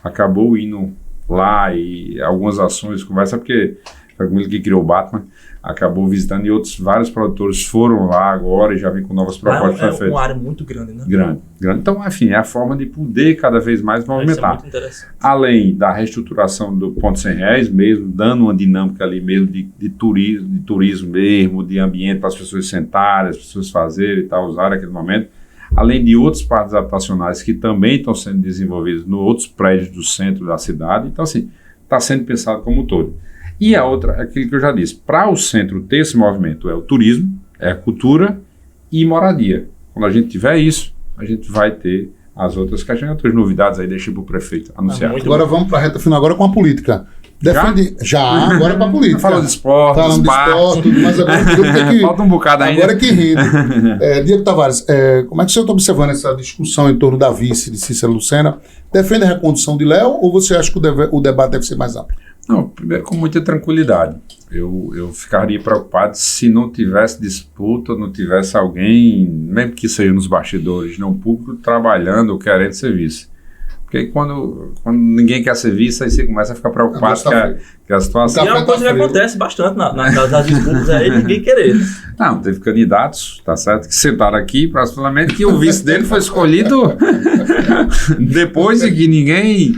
acabou indo lá e algumas ações, conversa, porque Frank Miller que criou o Batman, acabou visitando e vários produtores foram lá agora e já vem com novas propostas. É uma área muito grande, né? Grande. Então, enfim, é a forma de poder cada vez mais movimentar. Isso é muito interessante. Além da reestruturação do ponto R$100 mesmo, dando uma dinâmica ali mesmo de turismo mesmo, de ambiente para as pessoas sentarem, as pessoas fazerem e tal, usarem aquele momento. Além de outros parques habitacionais que também estão sendo desenvolvidos nos outros prédios do centro da cidade. Então, assim, está sendo pensado como um todo. E a outra, aquilo que eu já disse, para o centro ter esse movimento, é o turismo, é a cultura e moradia. Quando a gente tiver isso, a gente vai ter as outras questões, outras novidades aí, deixei para o prefeito anunciar. Agora vamos para a reta final, agora com a política. Defende, já agora é para a política. Falando de esporte, falando de esporte, tudo, mas agora que falta um bocado ainda. Agora é que rende. Diego Tavares, como é que o senhor está observando essa discussão em torno da vice de Cícero Lucena? Defende a recondução de Léo ou você acha que o debate deve ser mais amplo? Não, primeiro com muita tranquilidade. Eu ficaria preocupado se não tivesse disputa, não tivesse alguém, mesmo que seja nos bastidores, não público, trabalhando ou querendo ser vice. Porque aí quando ninguém quer ser vice, aí você começa a ficar preocupado que a situação... E é uma coisa que acontece bastante nas disputas, é ninguém querer. Não, teve candidatos, tá certo, que sentaram aqui, praticamente, que o vice dele foi escolhido depois de que ninguém...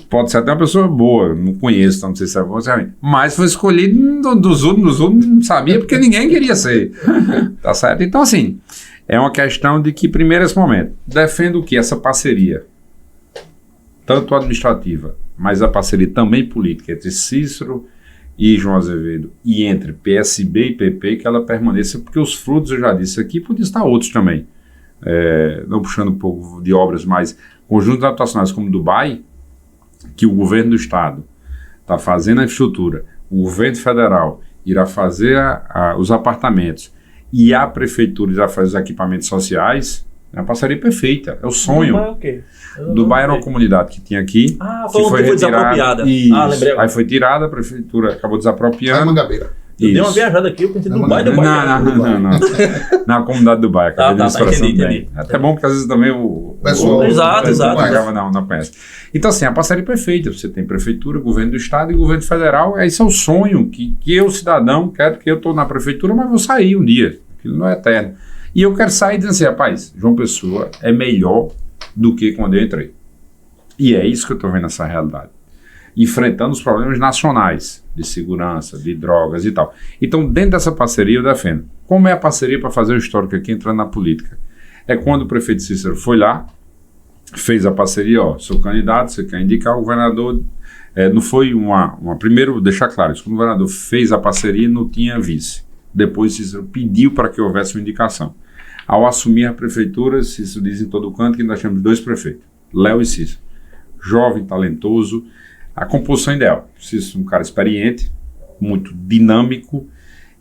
Pode ser até uma pessoa boa, não conheço, não sei se é bom, mas foi escolhido dos últimos, não sabia, porque ninguém queria ser, tá certo? Então, assim, é uma questão de que, primeiro, esse momento, defendo o que? Essa parceria, tanto administrativa, mas a parceria também política entre Cícero e João Azevedo e entre PSB e PP, que ela permaneça, porque os frutos, eu já disse aqui, podiam estar outros também, não puxando um pouco de obras, mas conjuntos habitacionais como Dubai, que o governo do estado está fazendo a infraestrutura, o governo federal irá fazer os apartamentos e a prefeitura irá fazer os equipamentos sociais, é uma parceria perfeita, é o sonho. Dubai é o quê? Dubai era uma comunidade que tinha aqui, que foi desapropriada. Lembrei. Aí foi tirada, a prefeitura acabou desapropriando. Mangabeira. Eu dei uma viajada aqui, eu pensei Dubai. Não. Na comunidade de Dubai, acabei de expressão entendi. É até bom porque às vezes também o pessoal... Exato. Não conhece. Então assim, a parceria perfeita, você tem prefeitura, governo do estado e governo federal, esse é o sonho que eu, cidadão, quero, que eu estou na prefeitura, mas vou sair um dia, aquilo não é eterno. E eu quero sair dizendo assim, rapaz, João Pessoa é melhor do que quando eu entrei. E é isso que eu estou vendo nessa realidade. Enfrentando os problemas nacionais de segurança, de drogas e tal. Então, dentro dessa parceria, eu defendo. Como é a parceria para fazer o histórico aqui, entrando na política? É quando o prefeito Cícero foi lá, fez a parceria, sou candidato, você quer indicar o governador... não foi primeiro, deixar claro, isso, quando o governador fez a parceria, não tinha vice. Depois Cícero pediu para que houvesse uma indicação. Ao assumir a prefeitura, Cícero diz em todo canto que nós temos 2 prefeitos, Léo e Cícero. jovem, talentoso, a composição ideal. Preciso de um cara experiente, muito dinâmico,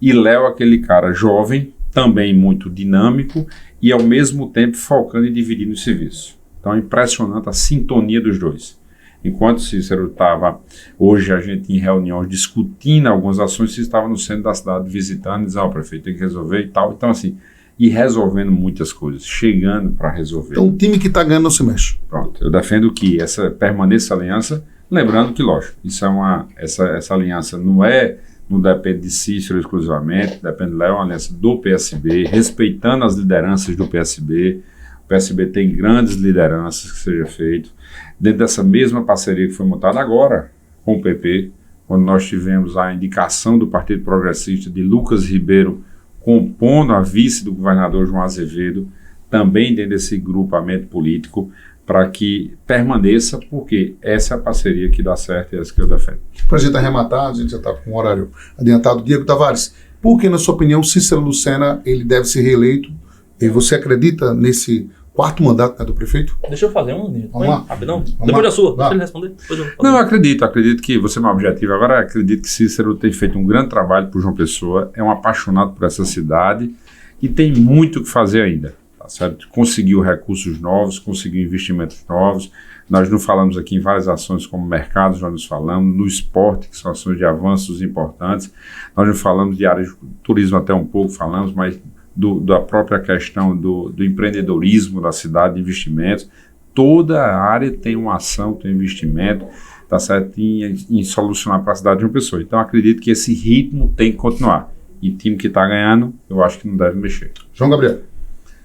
e Léo aquele cara jovem, também muito dinâmico e ao mesmo tempo focando e dividindo o serviço. Então é impressionante a sintonia dos dois. Enquanto Cícero estava, hoje a gente em reuniões discutindo algumas ações, Cícero estava no centro da cidade visitando, dizendo, o prefeito tem que resolver e tal. Então assim, e resolvendo muitas coisas, chegando para resolver. Então o time que está ganhando não se mexe. Pronto, eu defendo que permaneça a aliança, lembrando que, lógico, isso é essa aliança não depende de Cícero exclusivamente, depende de Léo, é uma aliança do PSB, respeitando as lideranças do PSB. O PSB tem grandes lideranças que seja feito. Dentro dessa mesma parceria que foi montada agora com o PP, quando nós tivemos a indicação do Partido Progressista de Lucas Ribeiro compondo a vice do governador João Azevedo, também dentro desse grupamento político, para que permaneça, porque essa é a parceria que dá certo e é essa que eu defendo. Para a gente arrematar, a gente já está com um horário adiantado. Diego Tavares, por que, na sua opinião, Cícero Lucena ele deve ser reeleito? E você acredita nesse quarto mandato, né, do prefeito? Deixa eu fazer um. Vamos lá. Rapidão. Depois da sua. Deixa ele responder. Não, eu acredito que você é meu objetivo. Agora, acredito que Cícero tem feito um grande trabalho por João Pessoa, é um apaixonado por essa cidade e tem muito o que fazer ainda. Certo? Conseguiu recursos novos, conseguiu investimentos novos. Nós não falamos aqui em várias ações como mercados, nós nos falamos, no esporte, que são ações de avanços importantes. Nós não falamos de área de turismo até um pouco, falamos, mas da própria questão do empreendedorismo da cidade, de investimentos. Toda a área tem uma ação, tem um investimento, tá certo? Em solucionar para a cidade de uma pessoa. Então, acredito que esse ritmo tem que continuar. E o time que está ganhando, eu acho que não deve mexer. João Gabriel.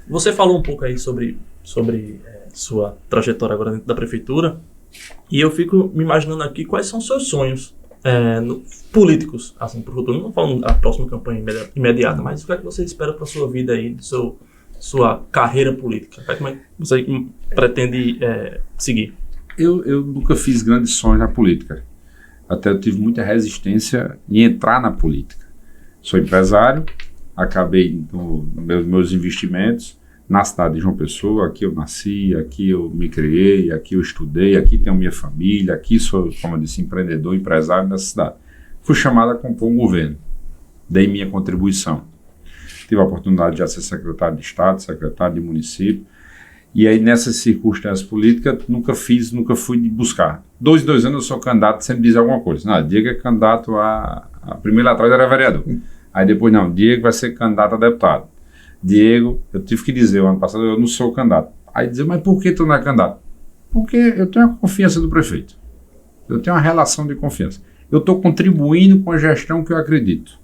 Você falou um pouco aí sobre sua trajetória agora dentro da prefeitura, e eu fico me imaginando aqui quais são os seus sonhos políticos, assim, para o futuro. Não falando da próxima campanha imediata, mas o que é que você espera para a sua vida aí, sua carreira política? Como é que você pretende seguir? Eu nunca fiz grandes sonhos na política. Até eu tive muita resistência em entrar na política. Sou empresário, acabei nos meus investimentos na cidade de João Pessoa. Aqui eu nasci, aqui eu me criei, aqui eu estudei, aqui tenho minha família, aqui sou, como eu disse, empreendedor, empresário dessa cidade. Fui chamado a compor um governo, dei minha contribuição. Tive a oportunidade de ser secretário de Estado, secretário de município, e aí nessas circunstâncias políticas nunca fui buscar. 2 anos eu sou candidato, sempre diz alguma coisa. Não, Diego é candidato a primeiro lá atrás era vereador. Aí depois, não, Diego vai ser candidato a deputado. Diego, eu tive que dizer, o ano passado, eu não sou candidato. Aí dizer, mas por que tu não é candidato? Porque eu tenho a confiança do prefeito. Eu tenho uma relação de confiança. Eu estou contribuindo com a gestão que eu acredito.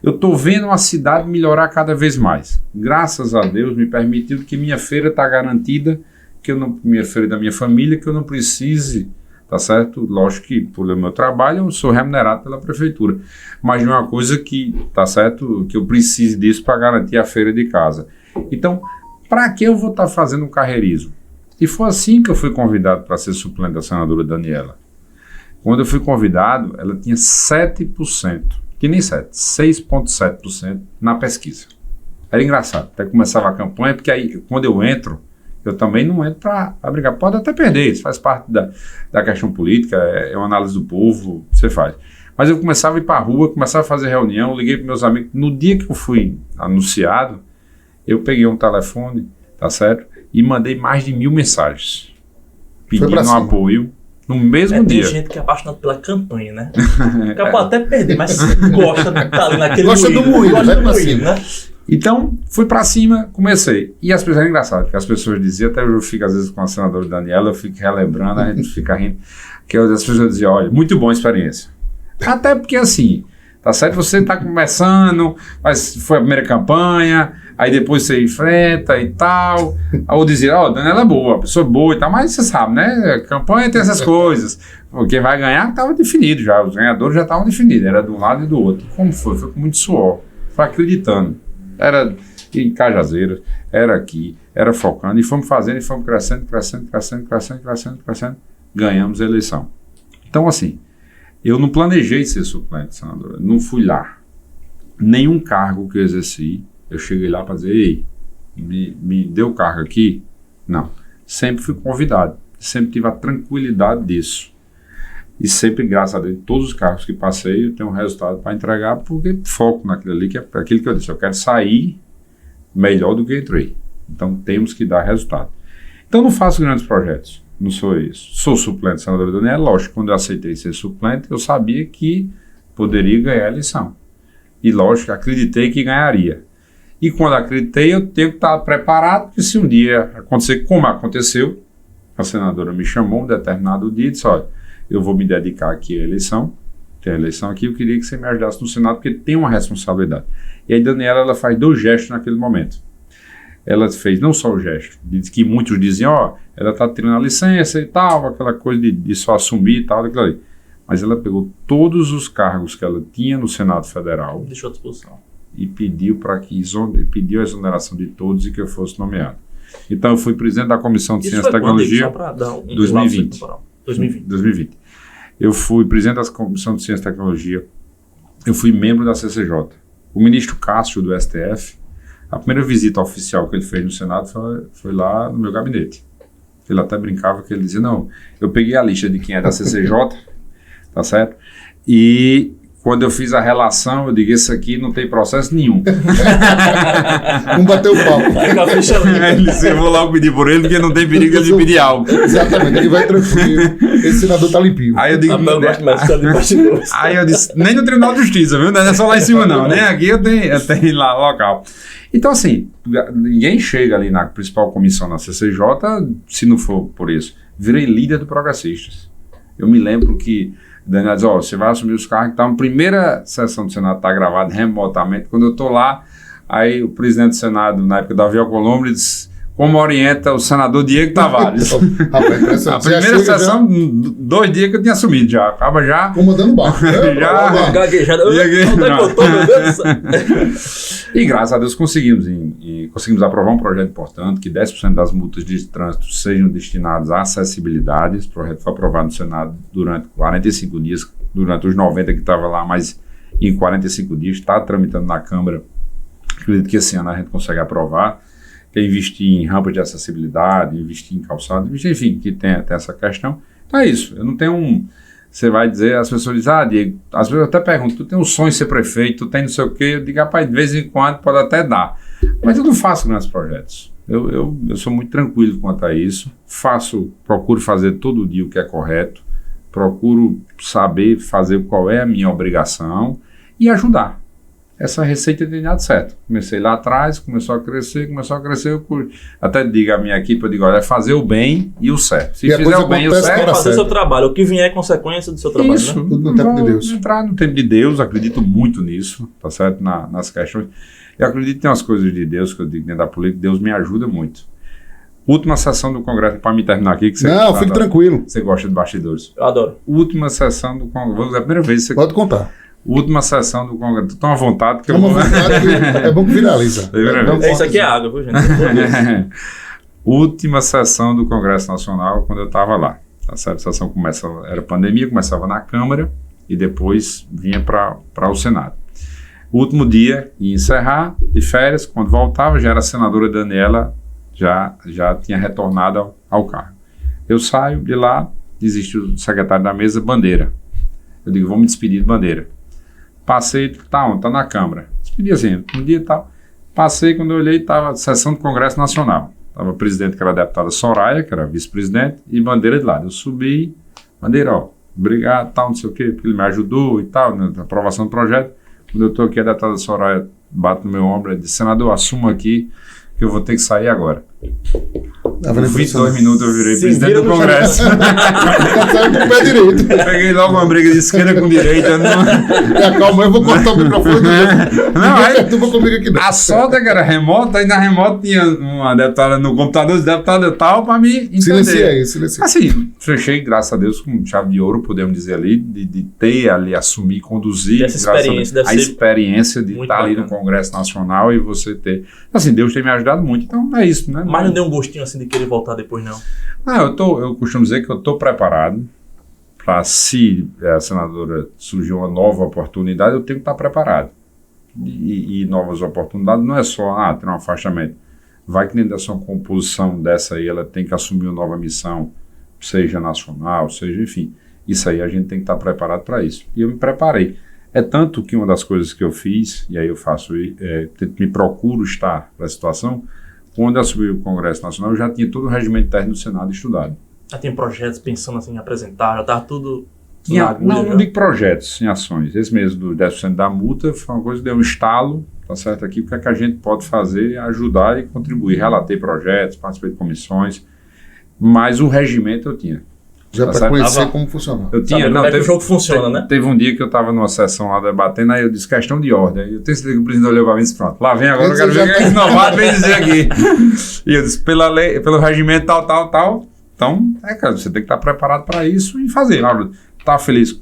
Eu estou vendo a cidade melhorar cada vez mais. Graças a Deus, me permitiu que minha feira está garantida, minha feira da minha família, que eu não precise. Tá certo? Lógico que, por meu trabalho, eu sou remunerado pela prefeitura. Mas não é uma coisa que, tá certo, que eu precise disso para garantir a feira de casa. Então, para que eu vou estar fazendo um carreirismo? E foi assim que eu fui convidado para ser suplente da senadora Daniela. Quando eu fui convidado, ela tinha 7%, que nem 7%, 6,7% na pesquisa. Era engraçado. Até começava a campanha, porque aí, quando eu entro, eu também não entro para brigar. Pode até perder, isso faz parte da questão política, é uma análise do povo, você faz. Mas eu começava a ir para a rua, começava a fazer reunião, liguei para meus amigos. No dia que eu fui anunciado, eu peguei um telefone, tá certo? E mandei mais de 1.000 mensagens, pedindo um apoio no mesmo dia. Tem gente que é apaixonada pela campanha, né? Pode até perder, mas gosta de estar ali naquele gosta do moído, né? Então, fui pra cima, comecei. E as pessoas, era engraçado, porque as pessoas diziam, até eu fico às vezes com a senadora Daniela, eu fico relembrando, a gente fica rindo, que as pessoas diziam, olha, muito boa experiência. Até porque assim, tá certo? Você tá começando, mas foi a primeira campanha, aí depois você enfrenta e tal. Ou dizia, ó, Daniela é boa, pessoa boa e tal, mas você sabe, né? Campanha tem essas coisas. Quem vai ganhar estava definido já, os ganhadores já estavam definidos, era de um lado e do outro. Como foi? Foi com muito suor, foi acreditando. Era em Cajazeiras, era aqui, era focando, e fomos fazendo, e fomos crescendo. Ganhamos a eleição. Então, assim, eu não planejei ser suplente, senadora, não fui lá. Nenhum cargo que eu exerci, eu cheguei lá para dizer, ei, me deu cargo aqui? Não. Sempre fui convidado. sempre tive a tranquilidade disso. E sempre, graças a Deus, em todos os cargos que passei, eu tenho um resultado para entregar, porque foco naquilo ali, que é aquilo que eu disse, eu quero sair melhor do que entrei. Então, temos que dar resultado. Então, não faço grandes projetos, não sou isso. Sou suplente do senador Daniela, lógico, quando eu aceitei ser suplente, eu sabia que poderia ganhar a eleição. E, lógico, acreditei que ganharia. E quando acreditei, eu tenho que estar preparado, porque se um dia acontecer como aconteceu, a senadora me chamou um determinado dia e disse, olha, eu vou me dedicar aqui à eleição, tem a eleição aqui, eu queria que você me ajudasse no Senado, porque tem uma responsabilidade. E aí, Daniela, ela faz 2 gestos naquele momento. Ela fez não só o gesto, diz que muitos diziam, ó, ela está tirando a licença e tal, aquela coisa de só assumir e tal, daquilo ali. Mas ela pegou todos os cargos que ela tinha no Senado Federal, deixou à disposição, e pediu pediu a exoneração de todos e que eu fosse nomeado. Então, eu fui presidente da Comissão de Ciência e Tecnologia em 2020. Eu fui presidente da Comissão de Ciência e Tecnologia, eu fui membro da CCJ. O ministro Cássio, do STF, a primeira visita oficial que ele fez no Senado foi lá no meu gabinete. Ele até brincava que ele dizia, não, eu peguei a lista de quem é da CCJ, tá certo? E quando eu fiz a relação, eu digo, esse aqui não tem processo nenhum. Não bateu o papo. Ele disse, eu vou logo pedir por ele, porque não tem perigo de pedir algo. Exatamente, ele vai tranquilo. Esse senador tá limpinho. Aí eu digo, aí eu disse, nem no Tribunal de Justiça, viu? Não é só lá em cima não, né? Aqui eu tenho lá local. Então assim, ninguém chega ali na principal comissão da CCJ, se não for por isso. Virei líder do Progressistas. Eu me lembro que Daniel diz, você vai assumir os cargos, então a primeira sessão do Senado está gravada remotamente, quando eu estou lá, aí o presidente do Senado, na época, Davi Alcolumbre, diz, como orienta o senador Diego Tavares. A primeira sessão, 2 dias que eu tinha assumido já, acaba já... Comandando o barco. E graças a Deus conseguimos aprovar um projeto importante, que 10% das multas de trânsito sejam destinadas à acessibilidade. Esse projeto foi aprovado no Senado durante 45 dias, durante os 90 que estava lá, mas em 45 dias está tramitando na Câmara. Acredito que esse ano a gente consegue aprovar. Que é investir em rampas de acessibilidade, investir em calçados, enfim, que tem até essa questão. Então é isso, eu não tenho Você vai dizer, as pessoas dizem, Diego, às vezes eu até pergunto, tu tem um sonho de ser prefeito, tu tem não sei o quê, eu digo, rapaz, de vez em quando pode até dar, mas eu não faço grandes projetos. Eu sou muito tranquilo quanto a isso, procuro fazer todo dia o que é correto, procuro saber fazer qual é a minha obrigação e ajudar. Essa receita tem dado certo. Comecei lá atrás, começou a crescer, eu até digo à minha equipe, eu digo, olha, é fazer o bem e o certo. Se fizer o bem e o certo... É fazer o seu trabalho, o que vier é consequência do seu trabalho, isso, né? Tudo no tempo de Deus. Entrar no tempo de Deus, acredito muito nisso, tá certo? Nas questões. Eu acredito que tem umas coisas de Deus, que eu digo dentro da política, Deus me ajuda muito. Última sessão do Congresso, para me terminar aqui, que você... Não, fique tranquilo. Você gosta de bastidores. Eu adoro. Última sessão do Congresso, é a primeira vez que você... Pode contar. Última sessão do Congresso. Estou à vontade que é bom que viraliza. Isso aqui é água, viu, gente? Última sessão do Congresso Nacional, quando eu estava lá. A sessão era pandemia, começava na Câmara e depois vinha para o Senado. O último dia ia encerrar de férias, quando voltava, já era a senadora Daniela, já tinha retornado ao cargo. Eu saio de lá, existe o secretário da mesa, Bandeira. Eu digo, vamos me despedir de Bandeira. Passei, tá na Câmara. Despedi assim, um dia e tal. Passei, quando eu olhei, estava a sessão do Congresso Nacional. Estava o presidente, que era a deputada Soraya, que era vice-presidente, e Bandeira de lado. Eu subi, Bandeira, ó, obrigado, tal, não sei o quê, porque ele me ajudou e tal, na aprovação do projeto. Quando eu estou aqui, a deputada Soraya bate no meu ombro e diz, senador, assumo aqui que eu vou ter que sair agora. Com 22 minutos eu virei presidente do Congresso. Saiu com o pé direito. Peguei logo uma briga de esquerda com direita. Calma, eu vou cortar o microfone. Comigo aqui não. A sorte que era remota, aí na remota tinha uma deputada no computador, deputada tal, para me entender. Silenciei. Assim, fechei, graças a Deus, com chave de ouro, podemos dizer ali, de ter ali, assumir, conduzir. Essa experiência a experiência de estar ali no Congresso Nacional e você ter... Assim, Deus tem me ajudado muito, então é isso, né? Mas não deu um gostinho assim de querer voltar depois, não? Eu costumo dizer que eu estou preparado para, se a senadora surgir uma nova oportunidade, eu tenho que estar preparado. E novas oportunidades não é só, ter um afastamento. Vai que dentro dessa composição dessa aí, ela tem que assumir uma nova missão, seja nacional, seja, enfim, isso aí a gente tem que estar preparado para isso. E eu me preparei. É tanto que uma das coisas que eu fiz, e aí eu faço, me procuro estar para a situação, quando eu assumi o Congresso Nacional, eu já tinha todo o regimento interno do Senado estudado. Já tinha projetos pensando assim em apresentar, já estava tudo... Não digo projetos, em ações. Esse mesmo do 10% da multa foi uma coisa que deu um estalo, tá certo aqui, porque é que a gente pode fazer, ajudar e contribuir. Relatei projetos, participei de comissões, mas o regimento eu tinha. Já para conhecer como funciona. Eu tinha, como é que o jogo funciona, né? Teve um dia que eu estava numa sessão lá debatendo, aí eu disse questão de ordem. Eu tenho certeza que o presidente olhou para mim e disse, pronto, lá vem agora, eu quero ver quem é inovado, vem dizer aqui. E eu disse, pela lei, pelo regimento tal. Então, cara, você tem que estar preparado para isso e fazer. Tá feliz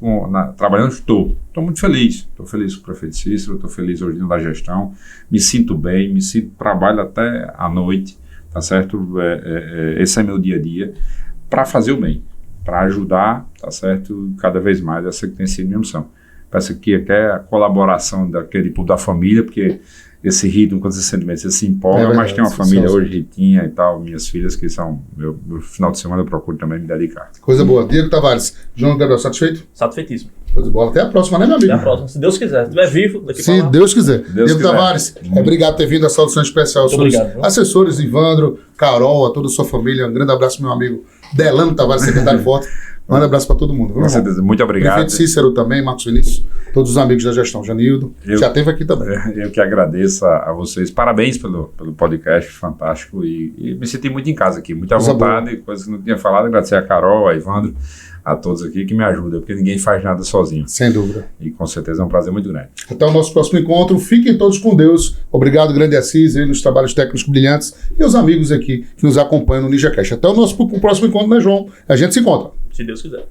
trabalhando? Estou muito feliz. Estou feliz com o prefeito Cícero, estou feliz hoje na gestão, me sinto bem, trabalho até à noite, tá certo? Esse é meu dia a dia, para fazer o bem, para ajudar, tá certo? Cada vez mais, essa que tem sido minha missão. Peço aqui até a colaboração daquele povo da família, porque esse ritmo, quando você sente bem, você se empolga, mas tem uma família hoje, Ritinha e tal, minhas filhas, que são, meu final de semana eu procuro também me dedicar. Coisa boa. Diego Tavares, João Gabriel, satisfeito? Satisfeitíssimo. Coisa boa. Até a próxima, né, meu amigo? Até a próxima, se Deus quiser. Se estiver vivo, daqui para lá. Se Deus quiser. Diego Tavares, obrigado por ter vindo a saudação especial aos seus assessores, Ivandro, Carol, a toda a sua família. Um grande abraço, meu amigo Delano Tavares, secretário forte. Um grande abraço para todo mundo. Com certeza, muito obrigado. Prefeito Cícero também, Marcos Vinícius, todos os amigos da gestão, Janildo, já esteve aqui também. Eu que agradeço a vocês, parabéns pelo podcast, fantástico, e me senti muito em casa aqui, muita vontade, coisas que não tinha falado, agradecer a Carol, a Ivandro, a todos aqui que me ajudam, porque ninguém faz nada sozinho. Sem dúvida. E com certeza é um prazer muito grande. Até o nosso próximo encontro, fiquem todos com Deus, obrigado Grande Assis, aí nos trabalhos técnicos brilhantes, e os amigos aqui que nos acompanham no NinjaCast. Até o nosso próximo encontro, né, João? A gente se encontra. Se Deus quiser.